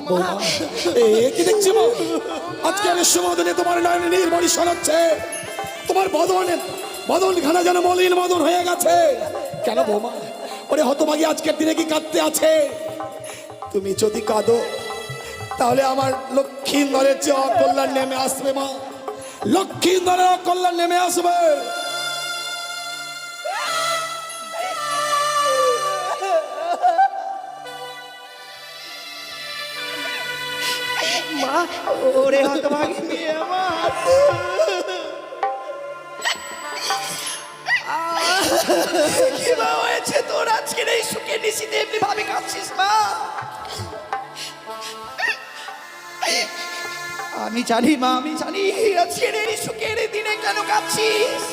বৌমা, এ কি দেখছি মা? আজকে আমি শুভদিনে তোমার নয়নে নির্মল শোনাচ্ছে, তোমার বদনখানা যেন মলিন বদন হয়ে গেছে। কেন বৌমা? ওরে হতভাগী আজকের দিনে কি কাঁদতে আছে? তুমি যদি কাঁদো তাহলে আমার লক্ষ্মীন্দরের যে অকল্যাণ নেমে আসবে মা, লক্ষ্মীন্দরের অকল্যাণ নেমে আসবে। মা, ওরে হতভাগী মেয়ে আমার, কি মা হয়েছে তোর আজকের এই সুখে নিশিতে এমনি ভাবে কাঁদছিস মা? আমি জানি মা, আমি জানি আজকের এই সুখের দিনে কেন কাঁদছিস।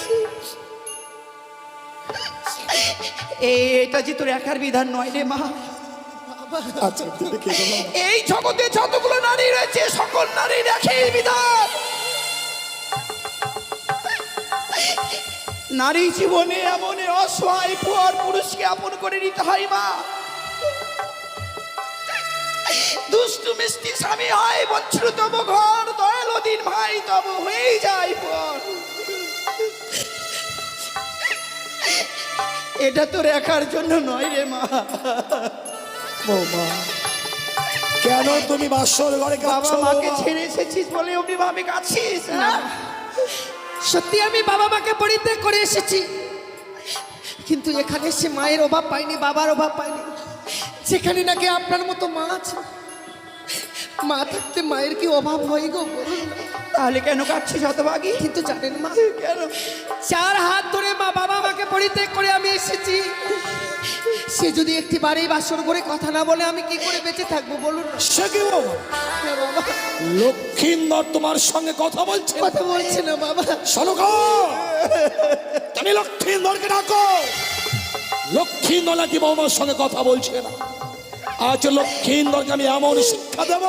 এটা যে তোর একার বিধান নয় রে মা। আচ্ছা তুমি কেঁদো না। এই জগতে যতগুলো নারী রয়েছে সকল নারীর একই বিধান। নারী জীবনে এমন অসহায় পর পুরুষকে আপন করে নিতে হয় মা। দুষ্টু মিষ্টি স্বামী হয় বঞ্চিত তব ঘর, দয়াল দিন ভাই তব হয়ে যায় পর। এটা তোর একার জন্য নয় রে মা। বৌমা, কেন তুমি বাসর ঘরে বাবা কাঁদছো মাকে বৌমা? ছেড়ে এসেছিস বলে অমনি ভাবে কাঁদছিস না? সত্যি আমি বাবা মাকে পরিত্যাগ করে এসেছি, কিন্তু এখানে এসে মায়ের অভাব পাইনি, বাবার অভাব পাইনি। যেখানে নাকি আপনার মতো মা আছে, মা থাকতে মায়ের কি অভাব হয় গো, বলুন না। তাহলে কেন কাঁদছিস হতভাগী? কিন্তু জানেন মা, কেন? 4 হাত ধরে মা বাবা মাকে পরিত্যাগ করে আমি এসেছি, সে যদি একটিবারেই বাসর করে কথা না বলে আমি কি করে বেঁচে থাকবো বলুন না। সে কি বৌমা? হ্যাঁ বাবা, লক্ষ্মীন্দর তোমার সঙ্গে কথা বলছে। কথা বলছে না বাবা। শোনো, তুমি লক্ষ্মীন্দরকে ডাকো। লক্ষ্মীন্দর নাকি বৌমার সঙ্গে কথা বলছে না। আজ লক্ষ্মীন্দরকে আমি এমন শিক্ষা দেব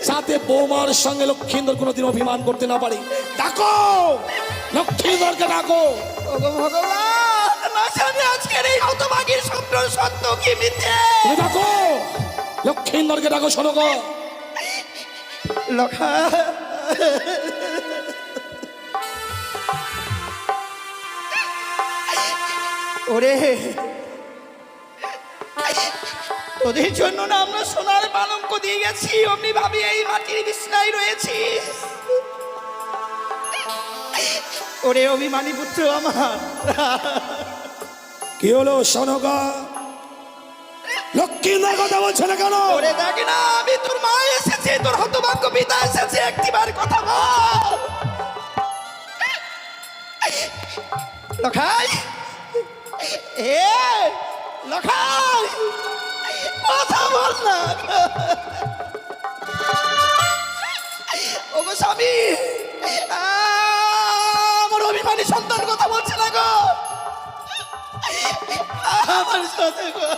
যাতে বৌমার সঙ্গে লক্ষ্মীন্দর কোনোদিন অভিমান করতে না পারে। ডাকো, লক্ষ্মীন্দরকে ডাকো। ওগো ভগবান, না জানি আজকের এই হতভাগীর স্বপ্ন সত্য কি মিথ্যে। তুমি ডাকো, লক্ষ্মীন্দরকে ডাকো। শোনো গো, লক্ষা ওরে তোদের জন্য না আমরা সোনার পালঙ্ক দিয়ে গেছি, অমনি ভাবি এই মাটির বিছনায় রয়েছি। ওরে অভিমানী পুত্র আমার, কি হলো সনকা? লক্ষ্মীর কথা বলছে না কেন? ওরে দেখ না, আমি তোর মা এসেছে, তোর হতভাগ্য পিতা এসেছে, একটিবার কথা বল। লখাই, এ লখাই, কথা বল না। ওগো স্বামী, আমার অভিমানী সন্তান কথা বলছে না গো, আমার সাথে গো।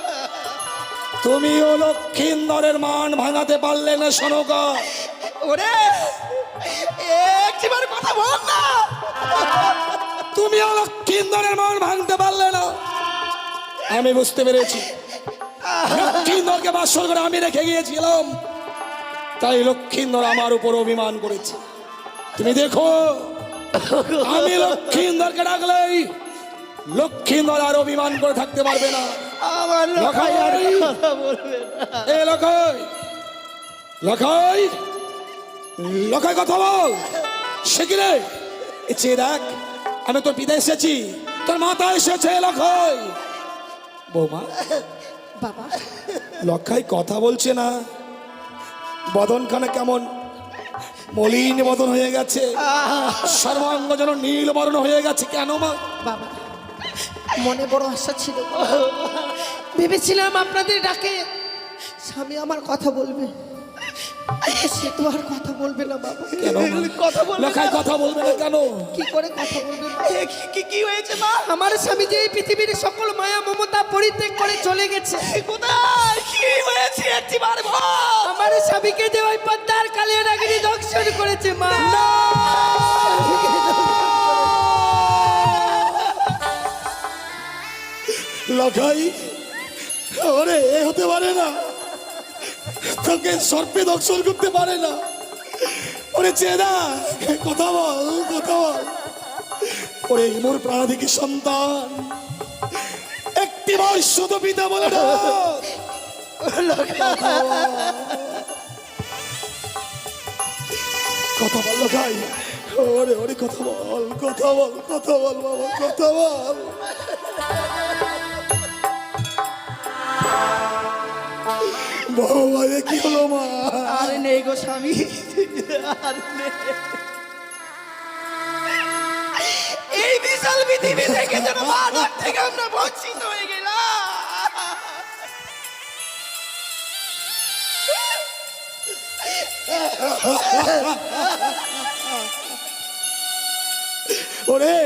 তুমিও লক্ষ্মীন্দরের মান ভাঙাতে পারলে না সনকা? ওরে একটিবার কথা বল না। তুমিও লক্ষ্মীন্দরের মান ভাঙতে পারলে না? আমি বুঝতে পেরেছি, লক্ষ্মীন্দরকে বাসর করে আমি রেখে গিয়েছিলাম, তাই লক্ষ্মীন্দর আমার উপর অভিমান করেছে। তুমি দেখো, আমি লক্ষ্মীন্দরকে ডাকলেই লক্ষ্মীন্দর আর অভিমান করে থাকতে পারবে না। আমার লখাই আর কথা বলবে না। এ লখাই, লখাই, লখাই কথা বল। সে কি রে? এ চেয়ে দেখ, আমি তোর পিতা এসেছি, তোর মাতা এসেছে। লখাই, বৌমা, বাবা, লখাই কথা বলছে না, বদনখানে কেমন মলিন বদন হয়ে গেছে, সর্বাঙ্গ যেন নীল বর্ণ হয়ে গেছে। কেন মা? বাবা, মনে বড় আশা ছিল, ভেবেছিলাম আপনাদের ডাকে স্বামী আমার কথা বলবে, সে তো আর কথা বলবে না বাবা। কেন মা? কথা বলবে না? লখাই কথা বলবে না কেন? কি করে কথা বলবে না? কি হয়েছে মা? আমার স্বামী যে এই পৃথিবীর সকল মায়া মমতা পরিত্যাগ করে চলে গেছে। কোথায় কি হয়েছে একটিবার বল। আমার স্বামীকে যে ওই পদ্মার কালিয়া নাগিনী দংশন করেছে মা। লখাই, ওরে এ হতে পারে না, তোকে সর্পে দর্শন করতে পারে না। ওরে চেনা, কথা বল, কথা বল। ওরে মোর প্রাণাধিক সন্তান, একটি বার শুধু পিতা বলে না। কথা বল লখাই, ওরে ওরে কথা বল, কথা বল, কথা বল বাবা, কথা বল। বাবা, এ কি হলো মা? আর নেই গো স্বামী, আর নেই। এই বিশাল পৃথিবী থেকে যেন মানব থেকে আমরা বঞ্চিত হয়ে গেলাম। ওরে,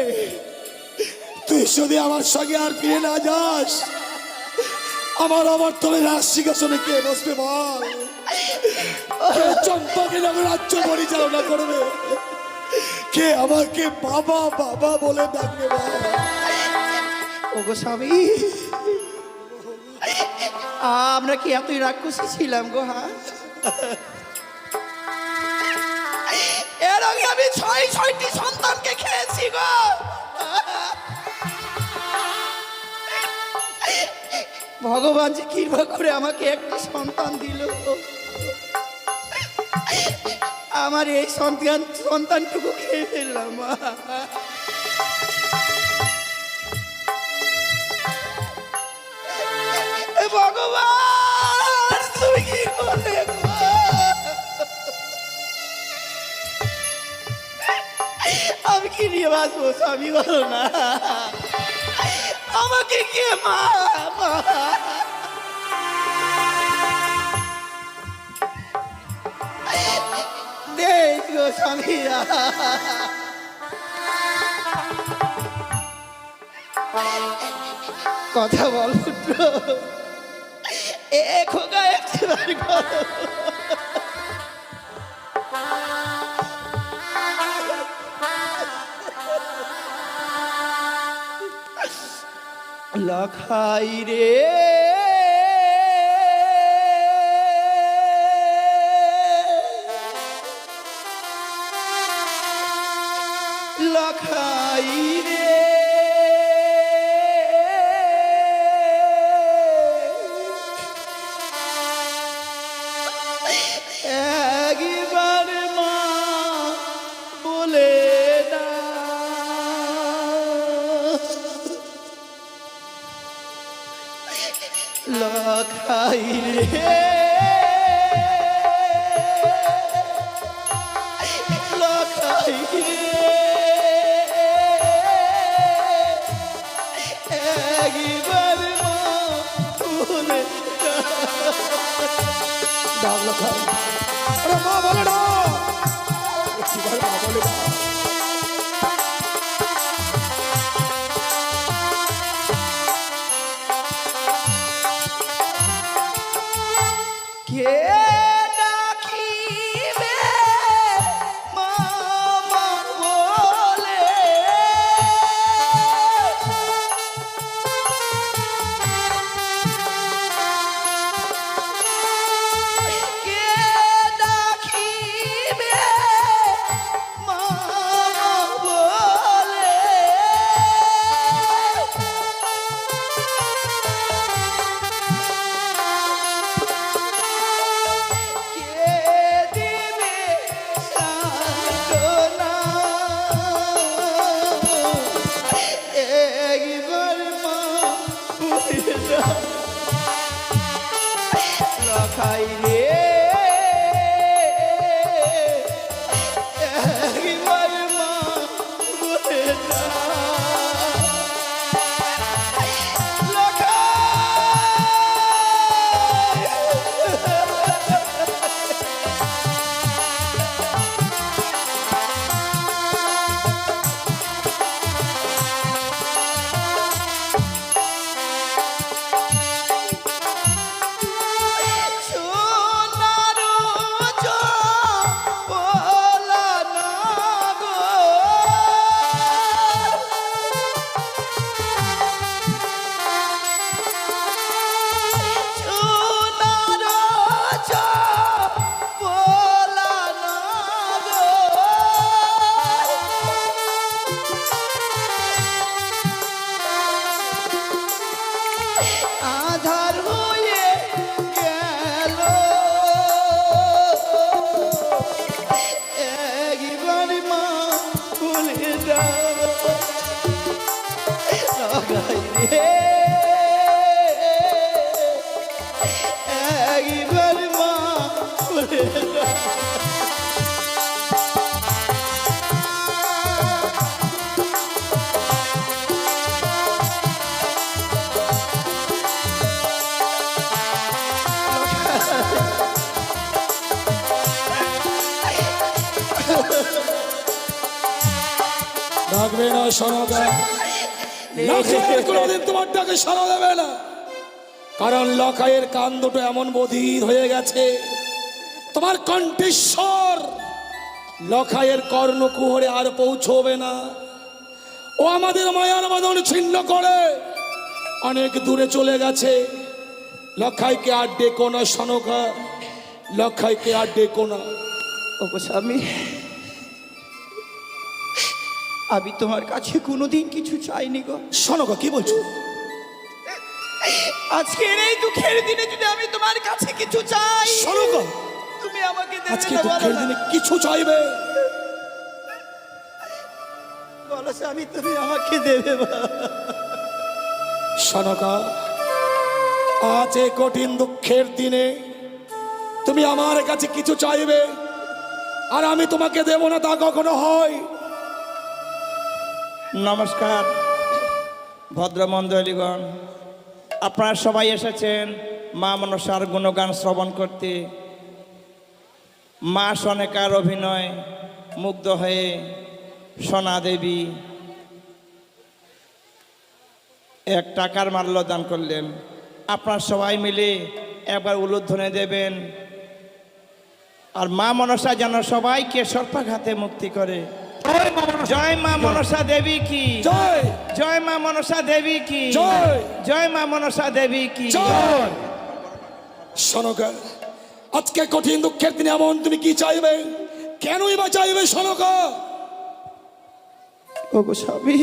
তুই যদি আমার সঙ্গে আর ফিরে না যাস, আমার তবে রাজ সিংহাসনে কে বসবে বল? কে চম্পাকে যখন রাজ্য পরিচালনা করবে? কে আমাকে বাবা বাবা বলে ডাকবে বল? ওগো স্বামী, আমরা কি এতই রাক্ষসী ছিলাম গো? হ্যাঁ, এর আগে আমি ছয়টি সন্তানকে খেয়েছি গো। ভগবান যে কৃপা করে আমাকে একটি সন্তান দিল, আমার এই সন্তানটুকু খেয়ে ফেললাম। ভগবান তুমি কি করলে? আমি কি নিয়ে বাঁচবো স্বামী, বলো না, আমাকে কে মা? দেখ গো স্বামী, কথা বল পুত্র, এ খোকা একবার কথা বল। লখাই রে, লখাই রে, লখাই রে লখাই রে একবার মা বলে ডাক লখাই, আরে মা বলে না, একটিবার মা বলে না। কে ডাকিবে মামা বলে কে ডাকিবে মামা বলে কে দিবে সান্ত্বনা একবার মা বলে দাও লখাই রে একবার মা বলে দাও সোনারো চপলা না গো সোনারো চপলা না গো আধার হয়ে গেল একবার মা বলে দাও লখাই রে একবার মা বলে দাও ডাকবে না সনকা, লখাইয়ের কোনোদিন তোমার ডাকে সাড়া দেবে না, কারণ লখাইয়ের কান দুটো এমন বধির হয়ে গেছে, তোমার কণ্ঠেশ্বর লখাইয়ের কর্ণকুহরে আর পৌঁছবে না। ও আমাদের মায়ার বাঁধন ছিন্ন করে অনেক দূরে চলে গেছে। লখাইকে আর ডেকো না সনকা, লখাইকে আর ডেকো না। ওগো স্বামী, আমি তোমার কাছে কোনোদিন কিছু চাইনি গো। সনকা কি বলছো? আজকের এই দুঃখের দিনে যদি আমি তোমার কাছে কিছু চাই, সনকা তুমি আমাকে আজকে দেবে না দুঃখের বলো দিনে না? কিছু চাইবে? বলো স্বামী, তুমি আমাকে দেবে বা? সনকা, আজ এই কঠিন দুঃখের দিনে তুমি আমার কাছে কিছু চাইবে আর আমি তোমাকে দেব না, তা কখনো হয়? নমস্কার ভদ্রমণ্ডলীগণ, আপনারা সবাই এসেছেন মা মনসার গুণগান শ্রবণ করতে। মা সনেকার অভিনয় মুগ্ধ হয়ে সোনা দেবী 1 টাকার মাল্য দান করলেন। আপনারা সবাই মিলে একবার উলুধ্বনি দেবেন, আর মা মনসা যেন সবাইকে সর্পাঘাতে মুক্তি করে। জয় মা মনসা দেবী কি জয়, জয় মা মনসা দেবী কি জয়, জয় মা মনসা দেবী কি জয়। সনকা, আজকে কঠিন দুঃখের দিনে এমন তুমি কি চাইবে? কেনই বা চাইবে সনকা? ওগো স্বামী,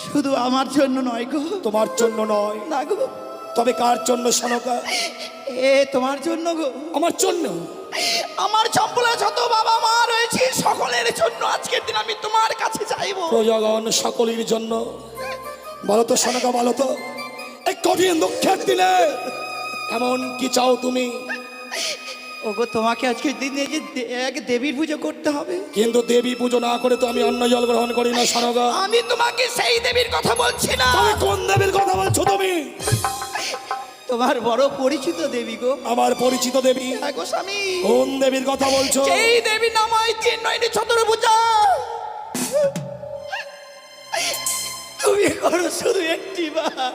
শুধু আমার জন্য নয় গো। তোমার জন্য নয়, না গো, তবে কার জন্য সনকা? এ তোমার জন্য গো। আমার জন্য। আমার চম্পলা যত বাবা মা রয়েছে সকলের জন্য আজকের দিন আমি তোমার কাছে চাইবো। প্রজাগণ সকলের জন্য বলো তো সনকা, বলো তো এই কঠিন দুঃখের দিনে এমন কি চাও তুমি? ওগো, তোমাকে আজকে দিনে যে এক দেবীর পুজো করতে হবে। কিন্তু দেবী পুজো না করে তো আমি অন্ন জল গ্রহণ করি না সনকা। আমি তোমাকে সেই দেবীর কথা বলছি না। তুমি কোন দেবীর কথা বলছো তুমি? তোমার বড় পরিচিত দেবী গো। আমার পরিচিত দেবী? হ্যাঁ গো স্বামী। কোন দেবীর কথা বলছো? সেই দেবীর নাম হয় তিন নয়নি চতুর্ভুজা। তুমি করো শুধু একটি বার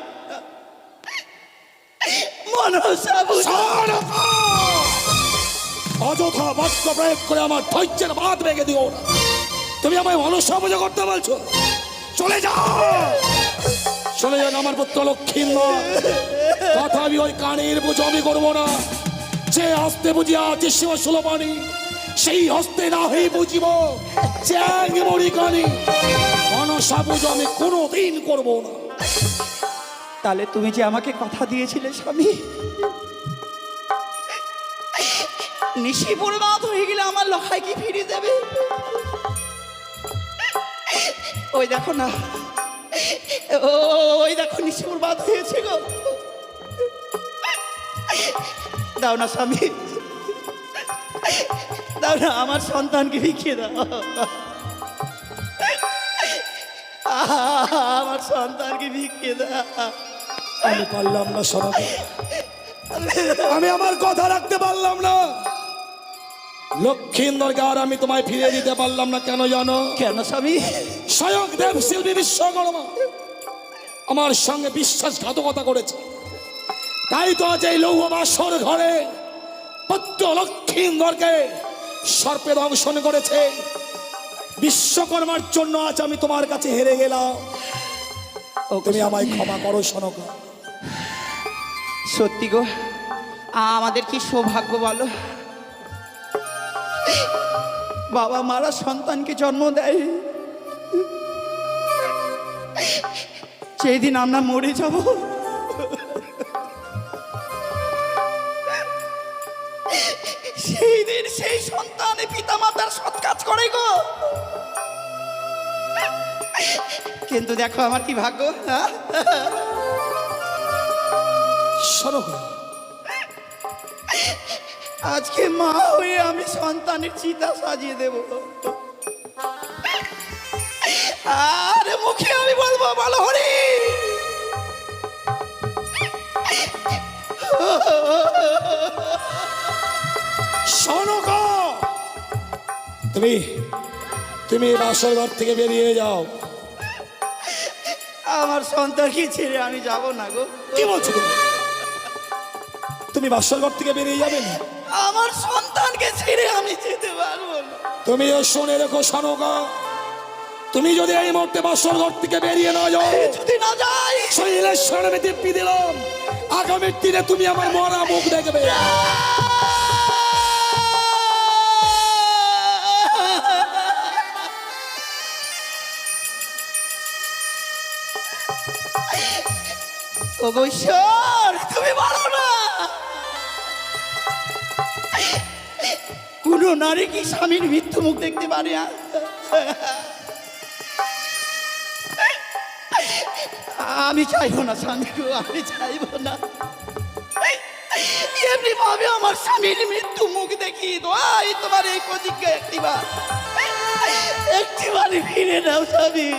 মনসা পূজা। সনকা! অযথা বাক্য প্রয়োগ করে আমার ধৈর্যের বাঁধ ভেঙে দিও না। তুমি আমায় মনসা পুজো করতে বলছো? চলে যাও, চলে যান আমার পুত্র লক্ষ্মীন্দর। তথাপি ওই কানের পুজো আমি করবো না। যে হস্তে বুঝিয়া চিষ্য সুলপানি, সেই হস্তে না হয়ে বুঝিব চ্যাং মরি কানি। মনসা পুজো আমি কোনোদিন করবো না। তাহলে তুমি যে আমাকে কথা দিয়েছিলে স্বামী, নিশি বরবাদ হয়ে গেলে আমার লখাই কি ফিরিয়ে দেবে? ওই দেখো না, ওই দেখো নিশি বরবাদ হয়েছে গো। দাও না স্বামী, দাও না, আমার সন্তানকে ভিখিয়ে দাও। আমার সন্তানকে ভিখিয়ে দাও। আমি পারলাম না সনকা, আমি আমার কথা রাখতে পারলাম না। লক্ষ্মীন্দরকে আর আমি তোমায় ফিরিয়ে দিতে পারলাম না। কেন জানো? কেন স্বামী? স্বয়ং দেবশিল্পী বিশ্বকর্মা আমার সঙ্গে বিশ্বাসঘাতকতা করেছে। তাই তো আজ এই লৌহ বাসর ঘরে পুত্র লক্ষ্মীন্দরকে সর্পে দংশন করেছে। বিশ্বকর্মার জন্য আজ আমি তোমার কাছে হেরে গেলাম। তুমি আমায় ক্ষমা করো সনকা। সত্যি গো, আমাদের কি সৌভাগ্য বলো, বাবা মারা সন্তানকে জন্ম দেয়। যেদিন আমরা মরে যাব, সেই দিন সেই সন্তানে পিতা মাতার সৎ কাজ করে গো। কিন্তু দেখো আমার কি ভাগ্য। হ্যাঁ, সনকা, আজকে মা হয়ে আমি সন্তানের চিতা সাজিয়ে দেব, আর মুখে আমি বলবো বলো হরি। সনকা, তুমি তুমি বাসর ঘর থেকে বেরিয়ে যাও। আমার সন্তানকে ছেড়ে আমি যাব না গো। কি বলছো তুমি? তুমি বাসর ঘর থেকে বেরিয়ে যাবে না? আমার সন্তানকে ছেড়ে আমি যেতে পারবো না। তুমিও শুনে রেখো সনকা, তুমি যদি এই মুহূর্তে বাসর ঘর থেকে বেরিয়ে না যাও, যদি না যাই, শরীরের সামনে দিব্যি দিলাম, আগামীর দিনে তুমি আমার মরা মুখ দেখবে। ওগো ঈশ্বর, তুমি পারো না। কোন নারী কি স্বামীর মৃত্যু মুখ দেখতে পারে? আমি চাইবো না স্বামী গো, আমি চাইবো না। এমনি ভাবে আমার স্বামীর মৃত্যু মুখ দেখি দোয়াই তোমার এই প্রতিজ্ঞা একটিবার ফিরে নাও স্বামী।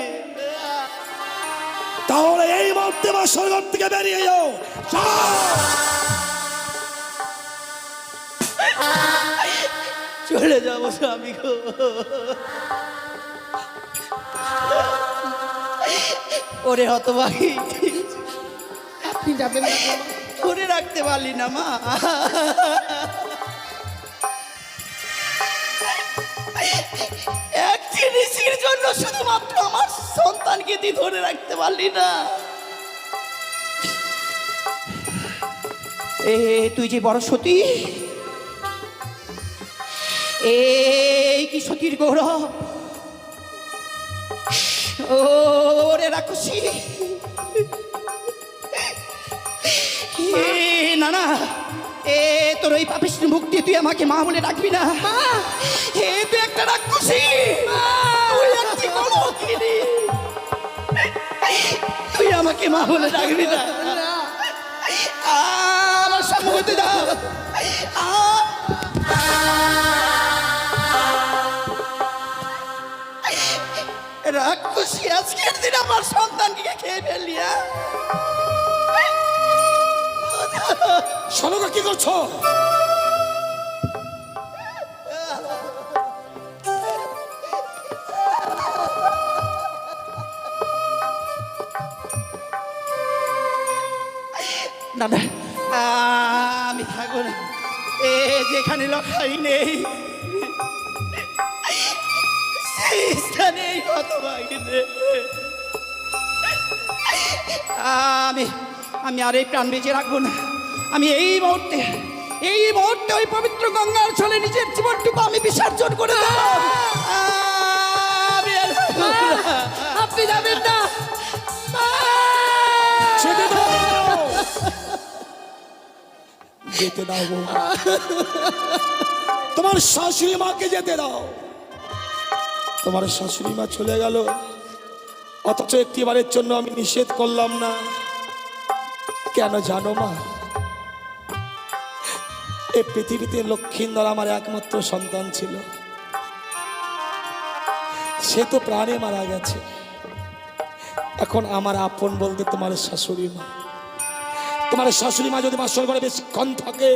তাহলে এই মুহূর্তে বাসর ঘর থেকে বেরিয়ে যাও। চলে যাবো স্বামী গো। ওরে হতভাগী, আপনি যাবেন না বাবা? ধরে রাখতে পারলি না মা। এক জিনিসের জন্য শুধুমাত্র আমার সন্তানকে তুই ধরে রাখতে পারলি না। তুই যে বড় সতী, এই কি সতীর গৌরব। ওরে রাক্ষসী, না না, তোর ওই পাপিষ্ঠ মুক্তি তুই আমাকে মা বলে ডাকবি না। তুই একটা তুই একটি কলঙ্কিনী। তুই আমাকে আমাকে মা বলে ডাকবি না। আমার সম্মুখে যাও। রাক্ষসী আজকের দিন আমার সন্তানকে খেয়ে ফেললি। সনকা কি করছো? না না, আমি থাকবো না। যেখানে লখাই নেই সেই স্থানে হতভাগী নেই। আমি আর এই প্রাণ বেঁচে রাখবো না। আমি এই মুহূর্তে ওই পবিত্র গঙ্গার ছলে নিজের জীবনটুকু আমি বিসর্জন করে দেব। আমি আর থাকবো না। আপনি যাবেন না। যেতে দাও, যেতে দাও বৌমা। তোমার শাশুড়ি মাকে যেতে দাও। তোমার শাশুড়ি মা চলে গেল, অথচ একটিবারের জন্য আমি নিষেধ করলাম না। কেন জানো মা? এই পৃথিবীতে লক্ষ্মীন্দর আমার একমাত্র সন্তান ছিল। সে তো প্রাণে মারা গেছে। এখন আমার আপন বলতে তোমার শাশুড়ি মা। তোমার শাশুড়ি মা যদি বাসর ঘরে বেশিক্ষণ থাকে,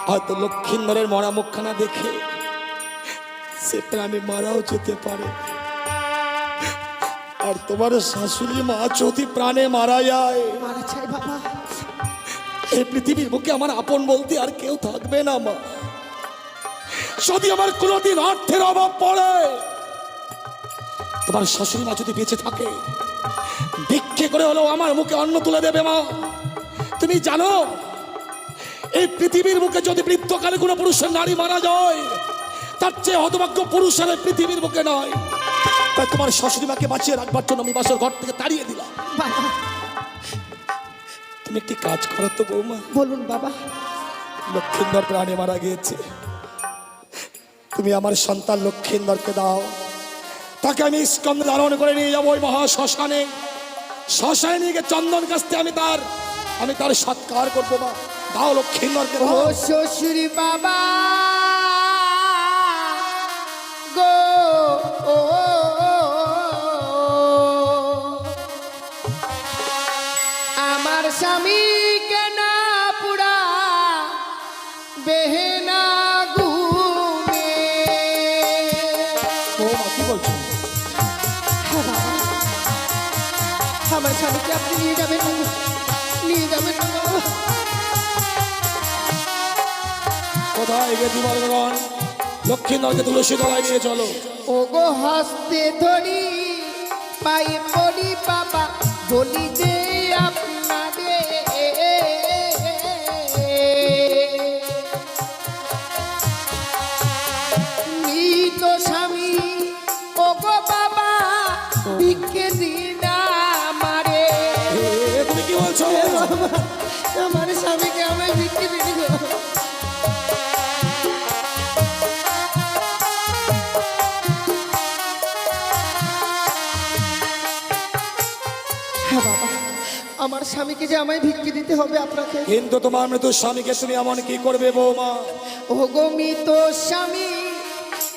হয়তো লক্ষ্মীন্দরের মরা মুখখানা দেখে সে প্রাণে মারাও যেতে পারে। আর তোমার শাশুড়ি মা যদি প্রাণে মারা যায়, মারা চাই বাবা। এই পৃথিবীর বুকে আমার আপন বলতে আর কেউ থাকবে না মা। যদি আমার কোনোদিন অর্থের অভাব পড়ে, তোমার শাশুড়ি মা যদি বেঁচে থাকে, ভিক্ষে করে হলেও আমার মুখে অন্ন তুলে দেবে মা। তুমি জানো এই পৃথিবীর বুকে যদি বৃদ্ধকালে কোনো পুরুষের নারী মারা যায়, তার চেয়ে হতভাগ্য পুরুষের এই পৃথিবীর বুকে নয়। তাই তোমার শাশুড়ি মাকে বাঁচিয়ে রাখবার জন্য আমি বাসর ঘর থেকে তাড়িয়ে দিলাম। বাবা তুমি একটি কাজ করো তো বৌমা। বলুন বাবা। লক্ষ্মীন্দর প্রাণে মারা গিয়েছে, তুমি আমার সন্তান লক্ষ্মীন্দরকে দাও। তাকে আমি স্কন্ধে ধারণ করে নিয়ে যাবো ওই মহা শ্মশানে। শ্মশানে নিয়ে গিয়ে চন্দন কাস্তে আমি তার সৎকার করবো মা। দাও লক্ষ্মীন্দরকে ও দাও। শ্বশুরি বাবা গো, ও আমার স্বামী কেন পুরা বেহেনা গুনে। বৌমা কি বলছো? হ্যাঁ বাবা, আমার স্বামীকে আপনি নিয়ে যাবেন না গো, নিয়ে যাবেন না বাবা। কোথায় গেছি বলগণ? লক্ষ্মীন্দরকে তুলসী তলায় নিয়ে চলো। ও গো হস্তে ধরি পায়ে পড়ি বাবা, বলি দে আপনাদের মৃত স্বামী। ও গো বাবা ভিক্ষে দিন আমারে। তুমি কি বলছো? আমার স্বামীকে আমি ভিক্ষে দিন গো। হ্যাঁ বাবা, আমার স্বামীকে যে আমায় ভিক্ষে দিতে হবে আপনাকে। কিন্তু তোমার মৃত স্বামীকে তুমি এমন কি করবে বৌমা? ও গো মৃত স্বামী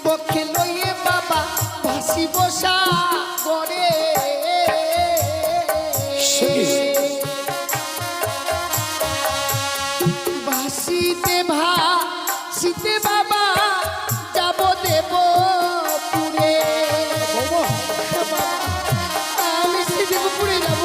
পক্ষে লইয়ে বাবা ভাসি বসা করে। সে কি? ভাসিতে ভাসিতে বাবা যাব দেব পুরে। বৌমা বাবা, আমি সে দেব পুরে যাব।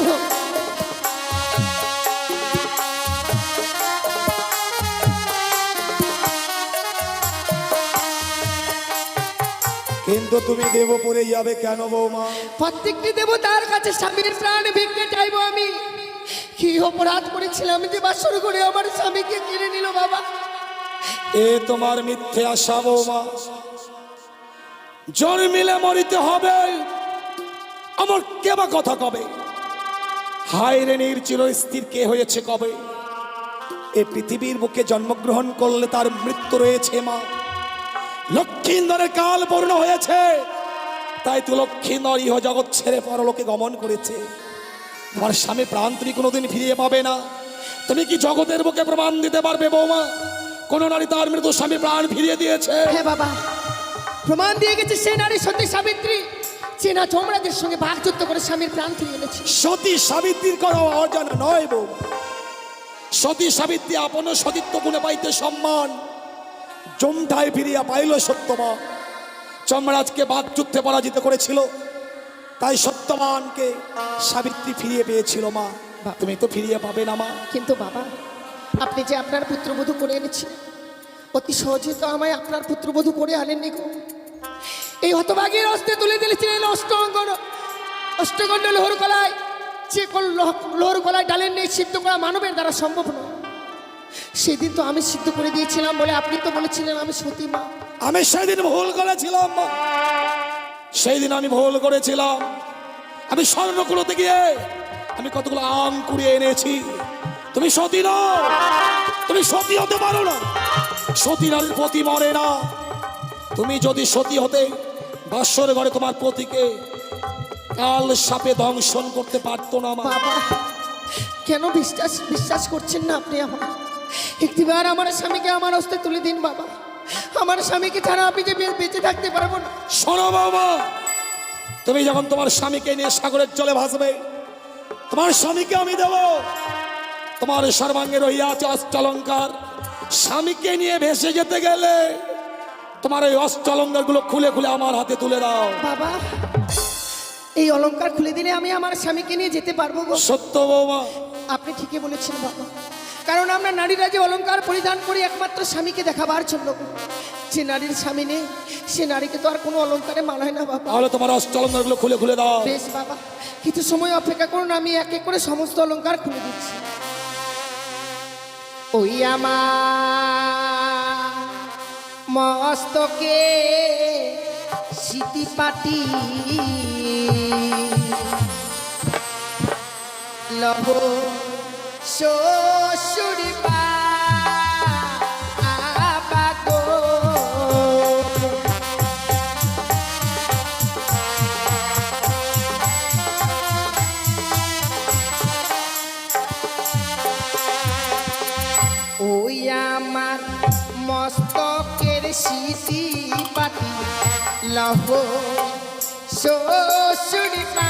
কিন্তু তুমি দেবপুরে যাবে কেন বৌমা? প্রত্যেকটি দেবতার কাছে স্বামীর প্রাণ ভিক্ষে চাইবো আমি। কি অপরাধ করেছিলাম যে বাসর করে আমার স্বামীকে কিনে নিল বাবা। এ তোমার মিথ্যে আশা বৌমা। জন্মিলে মরিতে হবে, আমার কেবা কথা কবে? হায় রে নির্চির স্থির কে হয়েছে কবে? এ পৃথিবীর বুকে জন্মগ্রহণ করলে তার মৃত্যু রয়েছে মা। লক্ষ্মীন্দরের কাল পূর্ণ হয়েছে, তাই তো লক্ষ্মীন্দর ইহ জগৎ ছেড়ে পরলোকে গমন করেছে। তোমার স্বামী প্রাণ তুমি কোনোদিন ফিরিয়ে পাবে না। তুমি কি জগতের বুকে প্রমাণ দিতে পারবে বৌমা কোন নারী তার মৃত স্বামী প্রাণ ফিরিয়ে দিয়েছে? হ্যাঁ বাবা, প্রমাণ দিয়ে গেছে সেই নারী সতী সাবিত্রী, চেনা চমড়াদের সঙ্গে বাকযুদ্ধ করে স্বামীর প্রাণ ফিরিয়ে এনেছে। সতী সাবিত্রীর কোনো অজানা নয় বৌমা। সতী সাবিত্রী আপন সতীত্ব গুণে পাইতে সম্মান জমটায় ফিরিয়া পাইল সত্যবান। যমরাজকে বাকযুদ্ধে পরাজিত করেছিল, তাই সত্যবানকে সাবিত্রী ফিরিয়ে পেয়েছিল মা। তুমি তো ফিরিয়ে পাবে না মা। কিন্তু বাবা, আপনি যে আপনার পুত্রবধূ করে এনেছিলেন, অতি সহজে তো আমায় আপনার পুত্রবধূ করে আনেননি গো। এই হতভাগীর হস্তে তুলে দিয়েছিলেন অষ্টগণ্ড লোহর গলায়, যে লোহর গলায় ডালেন নেই সিদ্ধ করা মানবের দ্বারা সম্ভব নয়। সেদিন তো আমি সিদ্ধ করে দিয়েছিলাম বলে আপনি তো বলেছিলেন আমি সতী মা। আমি সেদিন ভুল করেছিলাম মা, সেই দিন আমি ভুল করেছিলাম। আমি স্বর্ণকুলোতে গিয়ে আমি কতগুলো আম কুড়িয়ে এনেছি। তুমি সতী নও, তুমি সতী হতে পারো না। সতী নারীর পতি মরে না। তুমি যদি সতী হতে বাসর ঘরে তোমার পতিকে কাল সাপে দংশন করতে পারতো না মা। বাবা, কেন বিশ্বাস করছেন না আপনি আমার? একটিবার আমার স্বামীকে আমার হস্তে তুলে দিন বাবা। আমার স্বামীকে ছাড়া আপনি যে বেঁচে থাকতে পারবো না। শোনো বাবা, তুমি যখন তোমার স্বামীকে নিয়ে সাগরের জলে ভাসবে, তোমার স্বামীকে আমি দেব। তোমার সর্বাঙ্গে রহিয়া আছে অষ্টলঙ্কার। স্বামীকে নিয়ে ভেসে যেতে গেলে তোমার এই অষ্টলঙ্কার গুলো খুলে খুলে আমার হাতে তুলে দাও। বাবা, এই অলংকার খুলে দিলে আমি আমার স্বামীকে নিয়ে যেতে পারবো গো। সত্য বৌমা, আপনি ঠিকই বলেছেন বাবা, কারণ আমরা নারীরা যে অলংকার পরিধান করি একমাত্র স্বামীকে দেখাবার জন্য। যে নারীর স্বামী নেই সে নারীকে তো আর কোনো অলংকারে মানায় না বাবা। তাহলে তোমার অষ্টলঙ্কার গুলো খুলে খুলে দাও। বেশ বাবা, কিছু সময় অপেক্ষা করুন, আমি এক এক করে সমস্ত অলংকার খুলে দিচ্ছি। ওই আমার মস্তকে সিটি পাটি লহ শ্বশুরি বাগো। ওই আমার মস্তকের সিটি পাটি লহ শ্বশুরি বাগো।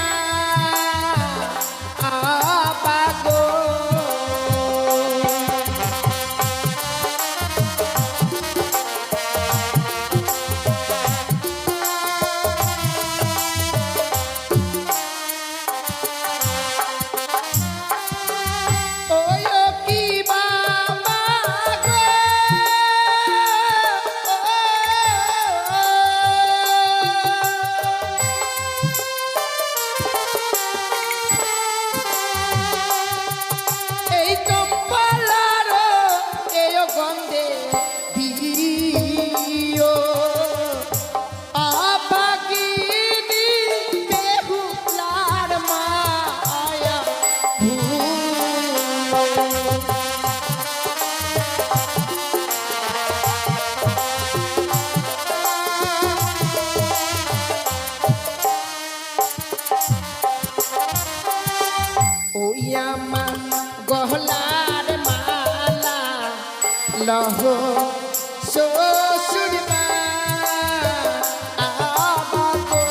ওই আমার গহলার মালা লহ শ্বশুর বাগো।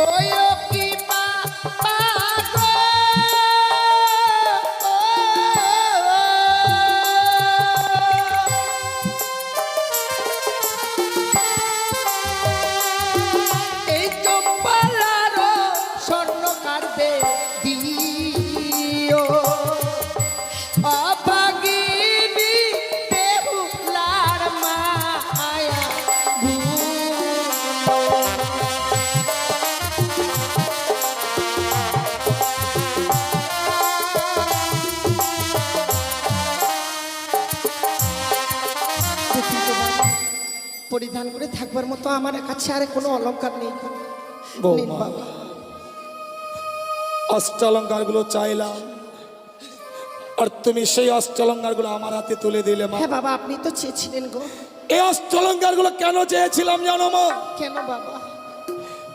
ওই কি বাগো। এই চম্পালার স্বর্ণ কাটবে দিও অভাগিনী বেহুলার মায়া পরিধান করে থাকবার মতো আমার কাছে আর কোনো অলংকার নেই। বৌমা, নিন বাবা। অষ্টলঙ্কার গুলো চাইলাম, আর তুমি সেই অষ্টলঙ্কারগুলো আমার হাতে তুলে দিলে মা। হ্যাঁ বাবা, আপনি তো চেয়েছিলেন গো। এই অষ্টলঙ্কারগুলো কেন চেয়েছিলাম জানো মা? কেন বাবা?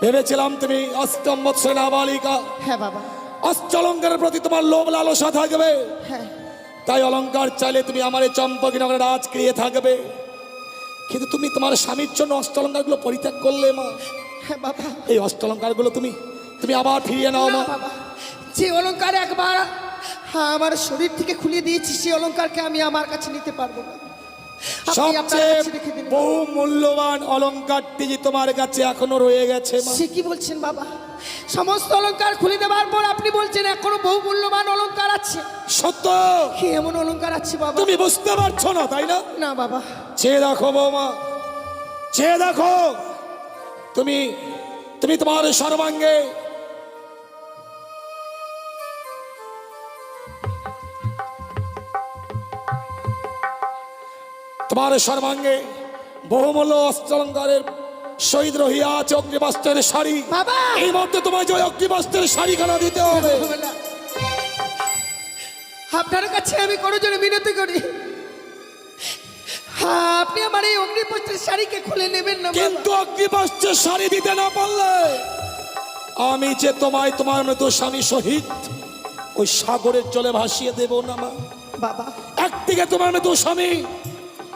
ভেবেছিলাম তুমি অষ্টম বৎসর নাবালিকা, হ্যাঁ বাবা। অষ্টলঙ্কারের প্রতি তোমার লোভ লালসা থাকবে, হ্যাঁ তাই অলঙ্কার চাইলে তুমি আমার এই চম্পকনগরে রাজ ক্রিয়ে থাকবে। কিন্তু তুমি তোমার স্বামীর জন্য অষ্টলঙ্কারগুলো পরিত্যাগ করলে মা। হ্যাঁ বাবা। এই অষ্টলঙ্কারগুলো তুমি তুমি আবার ফিরিয়ে নাও না মা। বাবা, যে অলংকার একবার আমার শরীর থেকে খুলে দিয়েছি, সেই অলংকারকে আমি আমার কাছে নিতে পারবো না। আপনি আপনার সবচেয়ে কাছে রেখে দিন। বহু মূল্যবান অলঙ্কারটি যে তোমার কাছে এখনো রয়ে গেছে মা। সে কি বলছেন বাবা? সমস্ত অলংকার খুলে দেওয়ার পর আপনি বলছেন এখনো বহু মূল্যবান অলংকার আছে? সত্য। কি এমন অলংকার আছে বাবা? তুমি বুঝতে পারছো না তাই না? না বাবা। চেয়ে দেখো বৌমা, চেয়ে দেখো। তুমি তুমি তোমার সর্বাঙ্গে তোমার সর্বাঙ্গে বহুমূল্য অষ্টলঙ্কারের শহীদ রহিয়া আছে অগ্নিবস্ত্রের শাড়ি। বাবা! এই মধ্যে তোমায় যে অগ্নিবস্ত্রের শাড়িখানা দিতে হবে। হবে না। আপনার কাছে আমি কোনো জন্য মিনতি করি, আপনি আমার এই অগ্নিপত্রের শাড়িকে খুলে নেবেন না বাবা। কিন্তু অগ্নিবস্ত্রের শাড়ি দিতে না পারলে আমি যে তোমায় তোমার মতো স্বামী শহীদ ওই সাগরের জলে ভাসিয়ে দেব না মা। বাবা, একদিকে তোমার মতো স্বামী,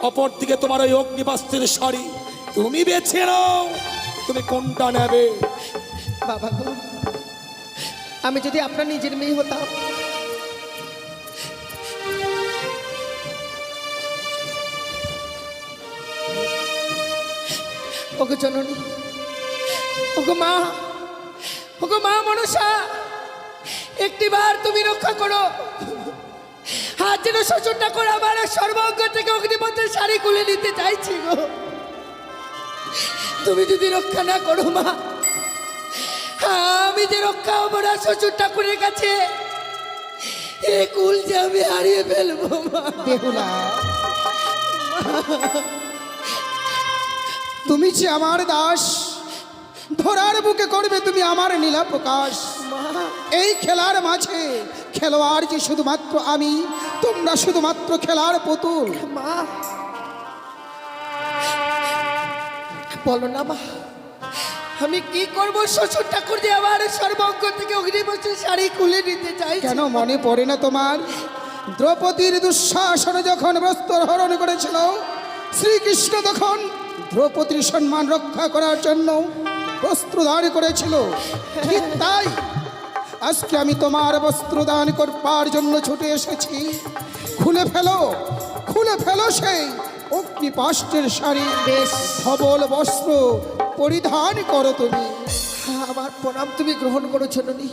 অপর দিকে তোমার ওই অগ্নিবস্ত্রের শাড়ি। তুমি বেছে নাও তুমি কোনটা নেবে। বাবা গো, আমি যদি আপনার নিজের মেয়ে হতাম, ওগো জননী, ওগো মা, ওগো মা মনসা, একটিবার তুমি রক্ষা করো। হাত যেন শ্বশুরটা করে আমার সর্বাঙ্গ থেকে অগ্নিপত্রের শাড়ি খুলে নিতে চাইছি গো। তুমি যদি রক্ষা না করো মা, আমি যে রক্ষা হবো না শ্বশুর ঠাকুরের কাছে, এ কুল যে আমি হারিয়ে ফেলবো মা। বেহুলা, তুমি যে আমার দাস, ধরার বুকে করবে তুমি আমার নীলা প্রকাশ। এই খেলার মাঝে খেলোয়াড় যে শুধুমাত্র আমি, তোমরা শুধুমাত্র খেলার পুতুল। মা বলো না মা, আমি কি করবো? শ্বশুর ঠাকুর যে আমার সর্বাঙ্গ থেকে অগ্নিপত্রের শাড়ি খুলে নিতে চাই। কেন মনে পড়ে না তোমার দ্রৌপদীর দুঃশাসন যখন বস্ত্র হরণ করেছিল, শ্রীকৃষ্ণ তখন দ্রৌপদীর সম্মান রক্ষা করার জন্য বস্ত্রদান করেছিল? ঠিক তাই আজকে আমি তোমার বস্ত্রদান করবার জন্য ছুটে এসেছি। খুলে ফেলো, খুলে ফেলো সেই অগ্নিপাষ্টের শাড়ি, বেশ ধবল বস্ত্র পরিধান করো তুমি। আমার প্রণাম তুমি গ্রহণ করো জননী,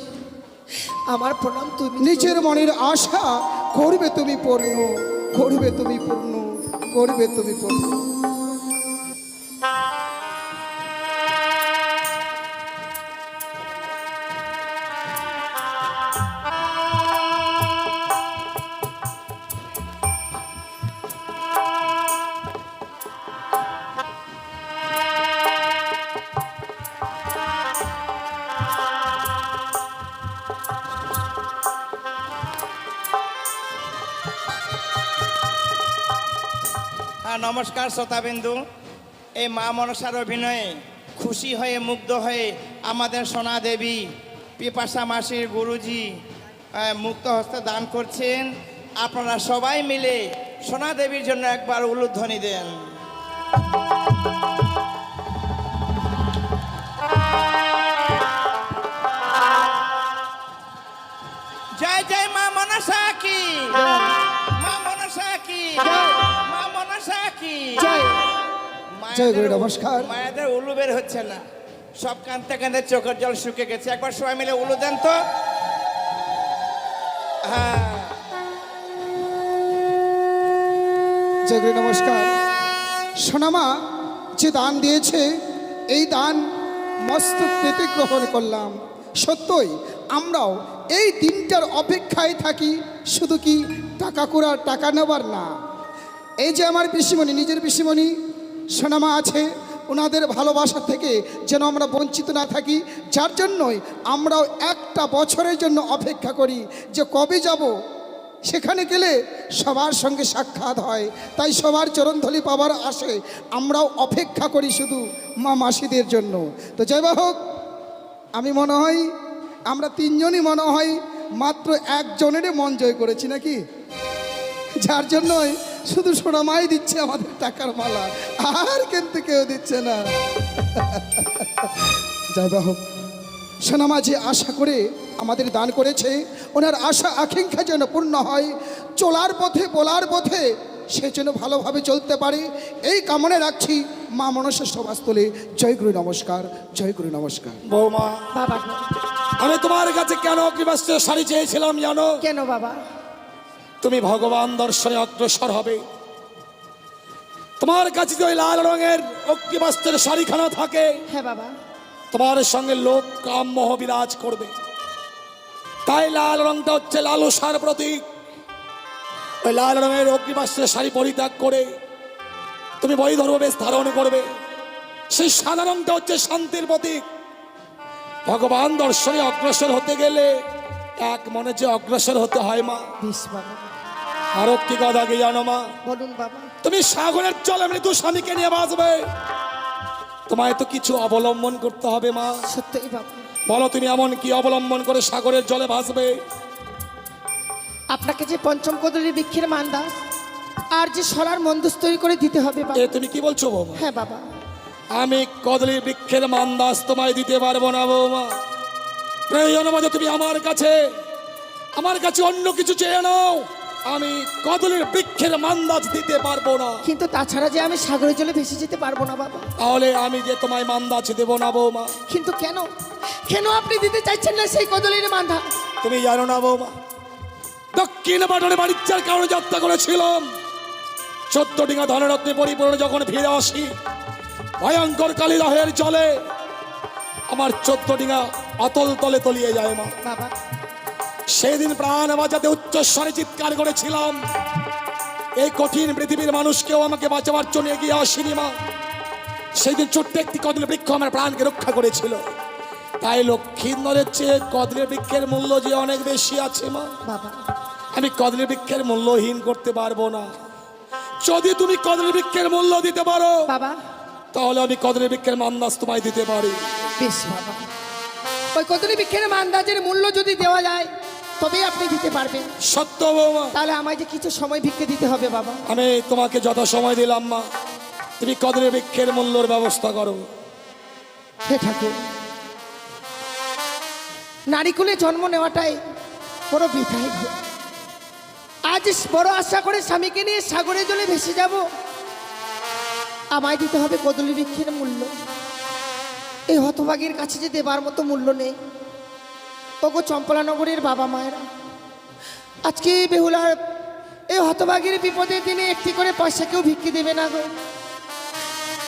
আমার প্রণাম তুমি। নিজের মনের আশা করবে তুমি পূর্ণ, করবে তুমি পূর্ণ, করবে তুমি পূর্ণ। হ্যাঁ, নমস্কার শ্রোতাবিন্দু। এই মা মনসার অভিনয়ে খুশি হয়ে মুগ্ধ হয়ে আমাদের সোনা দেবী পিপাসা মাসির গুরুজি মুক্ত হস্তে দান করছেন। আপনারা সবাই মিলে সোনা দেবীর জন্য একবার উলুধ্বনি দেন। জয় জয় মা মনসা কি, মা মনসা কি, মা মনসা কি। জয় মায়েদের গুরু, নমস্কার। মায়েদের উলু বের হচ্ছে না, সব কাঁদতে কাঁদতে চোখের জল শুকে গেছে। একবার সবাই মিলে উলু দেন তো। হ্যাঁ, জয় গুরু, নমস্কার। সোনামা যে দান দিয়েছে, এই দান মস্তক পেতে গ্রহণ করলাম। সত্যই আমরাও এই দিনটার অপেক্ষায় থাকি, শুধু কি টাকা করার, টাকা নেবার না। এই যে আমার পিসিমণি, নিজের পিসিমণি সোনামা আছে, ওনাদের ভালোবাসা থেকে যেন আমরা বঞ্চিত না থাকি। যার জন্যই আমরাও একটা বছরের জন্য অপেক্ষা করি যে কবে যাব, সেখানে গেলে সবার সঙ্গে সাক্ষাৎ হয়, তাই সবার চরণধলি পাবার আসে আমরাও অপেক্ষা করি শুধু মা মাসিদের জন্য। তো জয় বা হোক, আমি মনে হয় আমরা তিনজনই মনে হয় মাত্র একজনেরই মন জয় করেছি নাকি, যার জন্যই শুধু সোনামাই দিচ্ছে আমাদের টাকার মালা, আর কিন্তু কেউ দিচ্ছে না। জয় বা হোক, সোনামা যে আশা করে আমাদের দান করেছে, ওনার আশা আকাঙ্ক্ষা যেন পূর্ণ হয়, চলার পথে বলার পথে সে যেন ভালোভাবে চলতে পারে, এই কামনা রাখছি মা মনসা সভাস্থলে। জয় গুরু নমস্কার, জয় গুরু নমস্কার। বৌমা, বাবা আমি তোমার কাছে কেন অগ্নিবাস্ত্রের শাড়ি চেয়েছিলাম জানো? কেন বাবা? তুমি ভগবান দর্শনে অগ্রসর হবে, তোমার কাছে যদি ওই লাল রঙের অগ্নিবাস্ত্রের শাড়িখানা থাকে, হ্যাঁ বাবা, তোমার সঙ্গে লোক কাম মোহ বিরাজ করবে। তাই লাল রংটা হচ্ছে লালসার প্রতীক। ওই লাল রঙের অগ্নিবাস্ত্রের শাড়ি পরিত্যাগ করে তুমি বৈধর্ম বেশ ধারণ করবে। সেই সাদা রংটা হচ্ছে শান্তির প্রতীক। ভগবান দর্শনে অগ্রসর হতে গেলে এক মনে যে অগ্রসর হতে হয় মা। বেশ বাবা। আর কি কথা কি জানো মা? বলুন বাবা। তুমি সাগরের জলে মৃত্যু স্বামীকে নিয়ে বাঁচবে, তোমায় তো কিছু অবলম্বন করতে হবে মা। সত্যই বাবা। বলো তুমি এমন কি অবলম্বন করে সাগরের জলে ভাসবে? আপনাকে যে পঞ্চম কদলী বৃক্ষের মান্দাস আর যে সরার মন্দুস তৈরি করে দিতে হবে বাবা। এ তুমি কি বলছো বৌমা? হ্যাঁ বাবা। আমি কদলী বৃক্ষের মান্দাস তোমায় দিতে পারবো না বৌমা। প্রয়োজন মতো তুমি আমার কাছে অন্য কিছু চেয়ে নাও, আমি কদলীর বৃক্ষের মান্দাজ দিতে পারবো না। কিন্তু তাছাড়া যে আমি সাগরের জলে ভেসে যেতে পারবো না বাবা। তাহলে আমি যে তোমায় মান্দাজ দেব না বৌমা। কিন্তু কেন কেন আপনি দিতে চাইছেন না সেই কদলীর মান্ধা? তুমি জানো না বৌমা, দক্ষিণ পাটনে বাণিজ্যের কারণে যাত্রা করেছিলাম। 14 ডিঙা ধনরত্নে পরিপূর্ণ যখন ফিরে আসি, ভয়ঙ্কর কালিদাহের জলে আমার 14 ডিঙা অতল তলে তলিয়ে যায় মা। বাবা সেদিন প্রাণ বাঁচাতে উচ্চস্বরে চিৎকার করেছিলাম, এই কঠিন পৃথিবীর মানুষকেও আমাকে বাঁচাবার জন্য এগিয়ে আসেনি মা। সেই দিন ছোট্ট একটি কদলী বৃক্ষ আমার প্রাণকে রক্ষা করেছিল। তাই লক্ষ্মীন্দরের চেয়ে কদলী বৃক্ষের মূল্য যে অনেক বেশি আছে মা। বাবা আমি কদলী বৃক্ষের মূল্যহীন করতে পারবো না। যদি তুমি কদলী বৃক্ষের মূল্য দিতে পারো বাবা, তাহলে আমি কদলী বৃক্ষের মান্দাজ তোমায় দিতে পারি। বেশ বাবা, ওই কদলী বৃক্ষের মান্দাজের মূল্য যদি দেওয়া যায় তবেই আপনি দিতে পারবেন। সত্য বৌমা, তাহলে আমায় যে কিছু সময় ভিক্ষে দিতে হবে বাবা। আমি তোমাকে যত সময় দিলাম মা, তুমি কদলী বৃক্ষের মূল্যর ব্যবস্থা করো। হে ঠাকুর, নারীকুলে জন্ম নেওয়াটাই বড় বৃথাই ঘর। আজ বড় আশা করে স্বামীকে নিয়ে সাগরের জলে ভেসে যাব, আমায় দিতে হবে কদলী বৃক্ষের মূল্য। এই হতভাগীর কাছে যে দেবার মতো মূল্য নেই। ওগো চম্পলানগরের বাবা মায়েরা, আজকে এই বেহুলার এই হতভাগীর বিপদের দিনে একটি করে পয়সা কেউ ভিক্ষে দেবে না গো।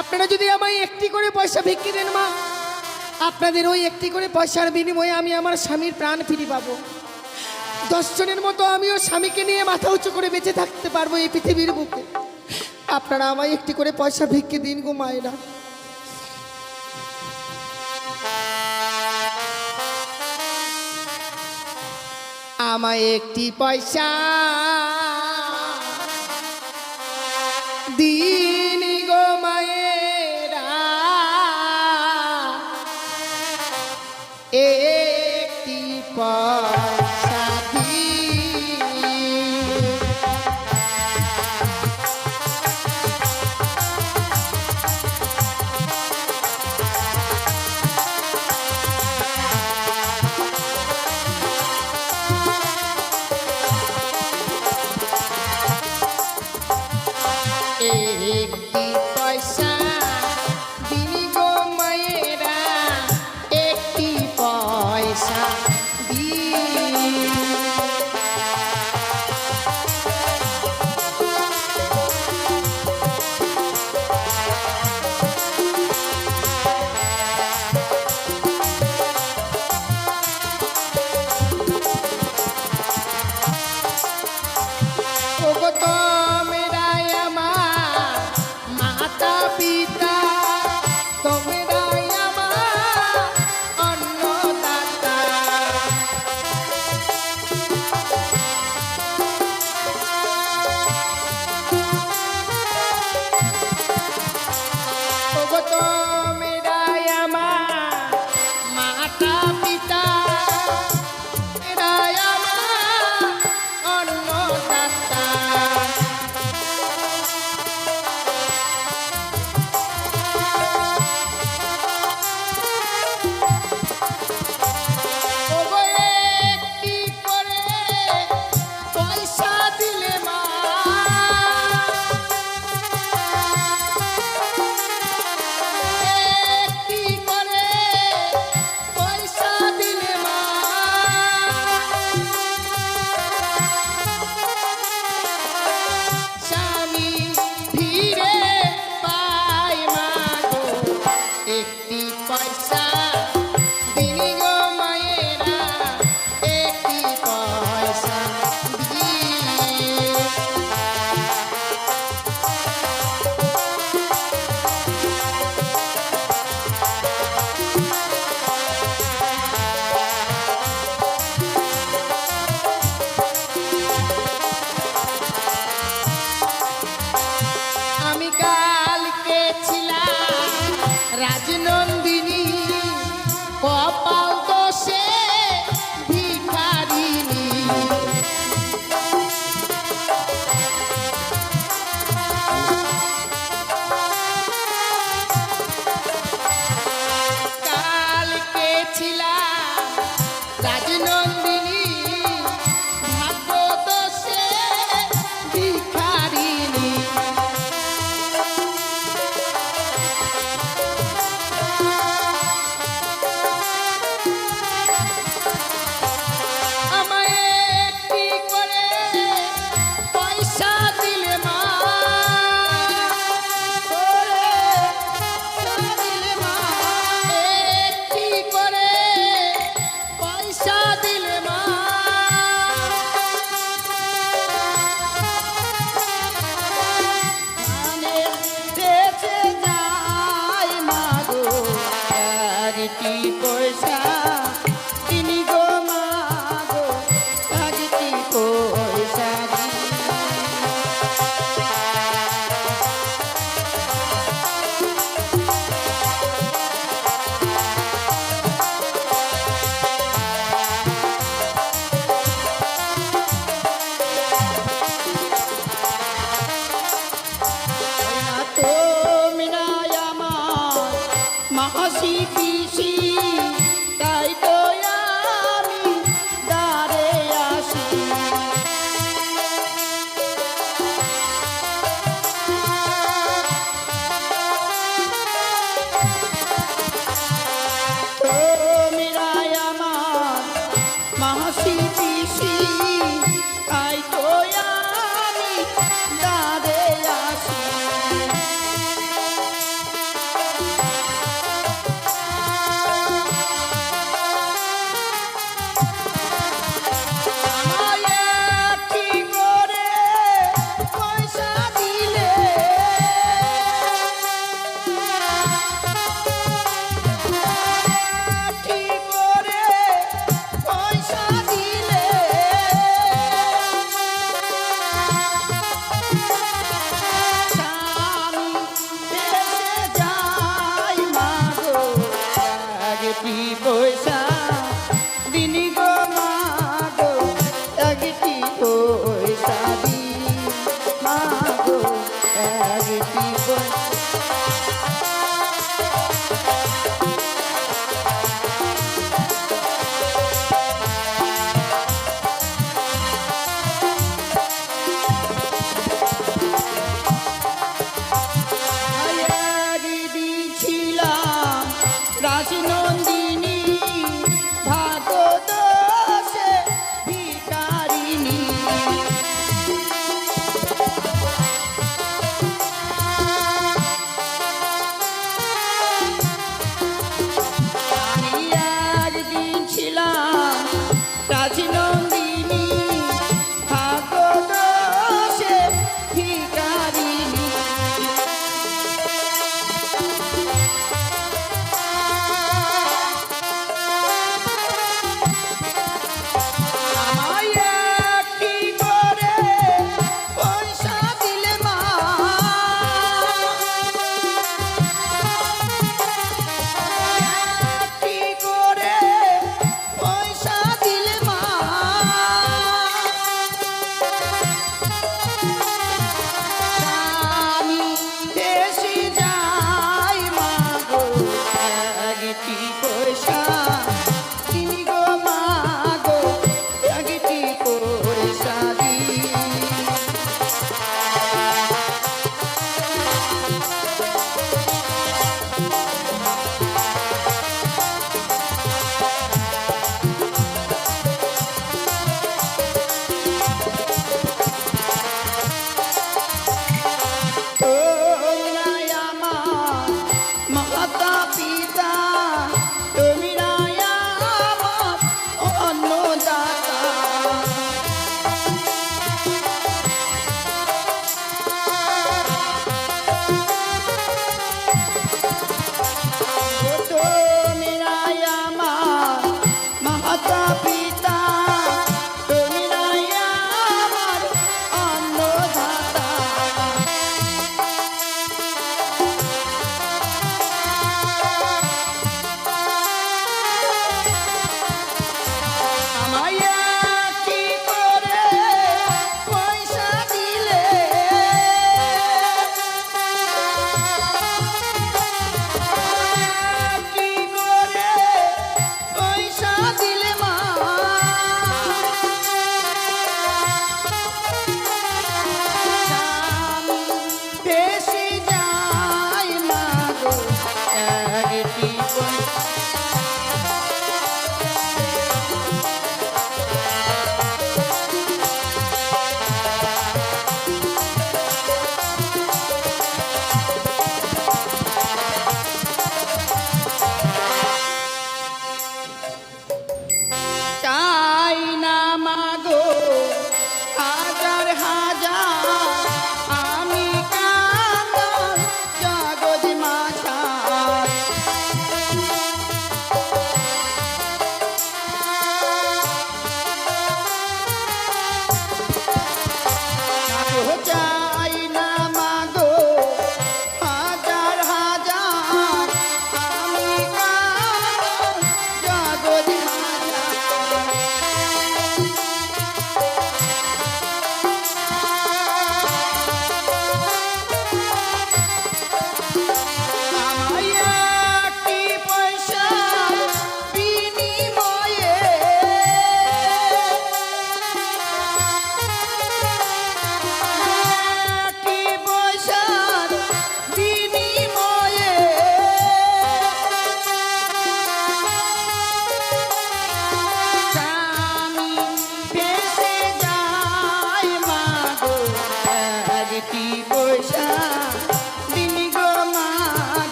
আপনারা যদি আমায় একটি করে পয়সা ভিক্ষে দেন মা, আপনাদের ওই একটি করে পয়সার বিনিময়ে আমি আমার স্বামীর প্রাণ ফিরে পাবো। 10 জনের মতো আমিও স্বামীকে নিয়ে মাথা উঁচু করে বেঁচে থাকতে পারবো এই পৃথিবীর বুকে। আপনারা আমায় একটি করে পয়সা ভিক্ষে দিন গো মায়েরা। আমায় একটি পয়সা দিন গো মায়েরা, একটি পয়সা দিন। একটি পয়সা দিন গো মায়েরা, একটি পয়সা দিন। আজ নয়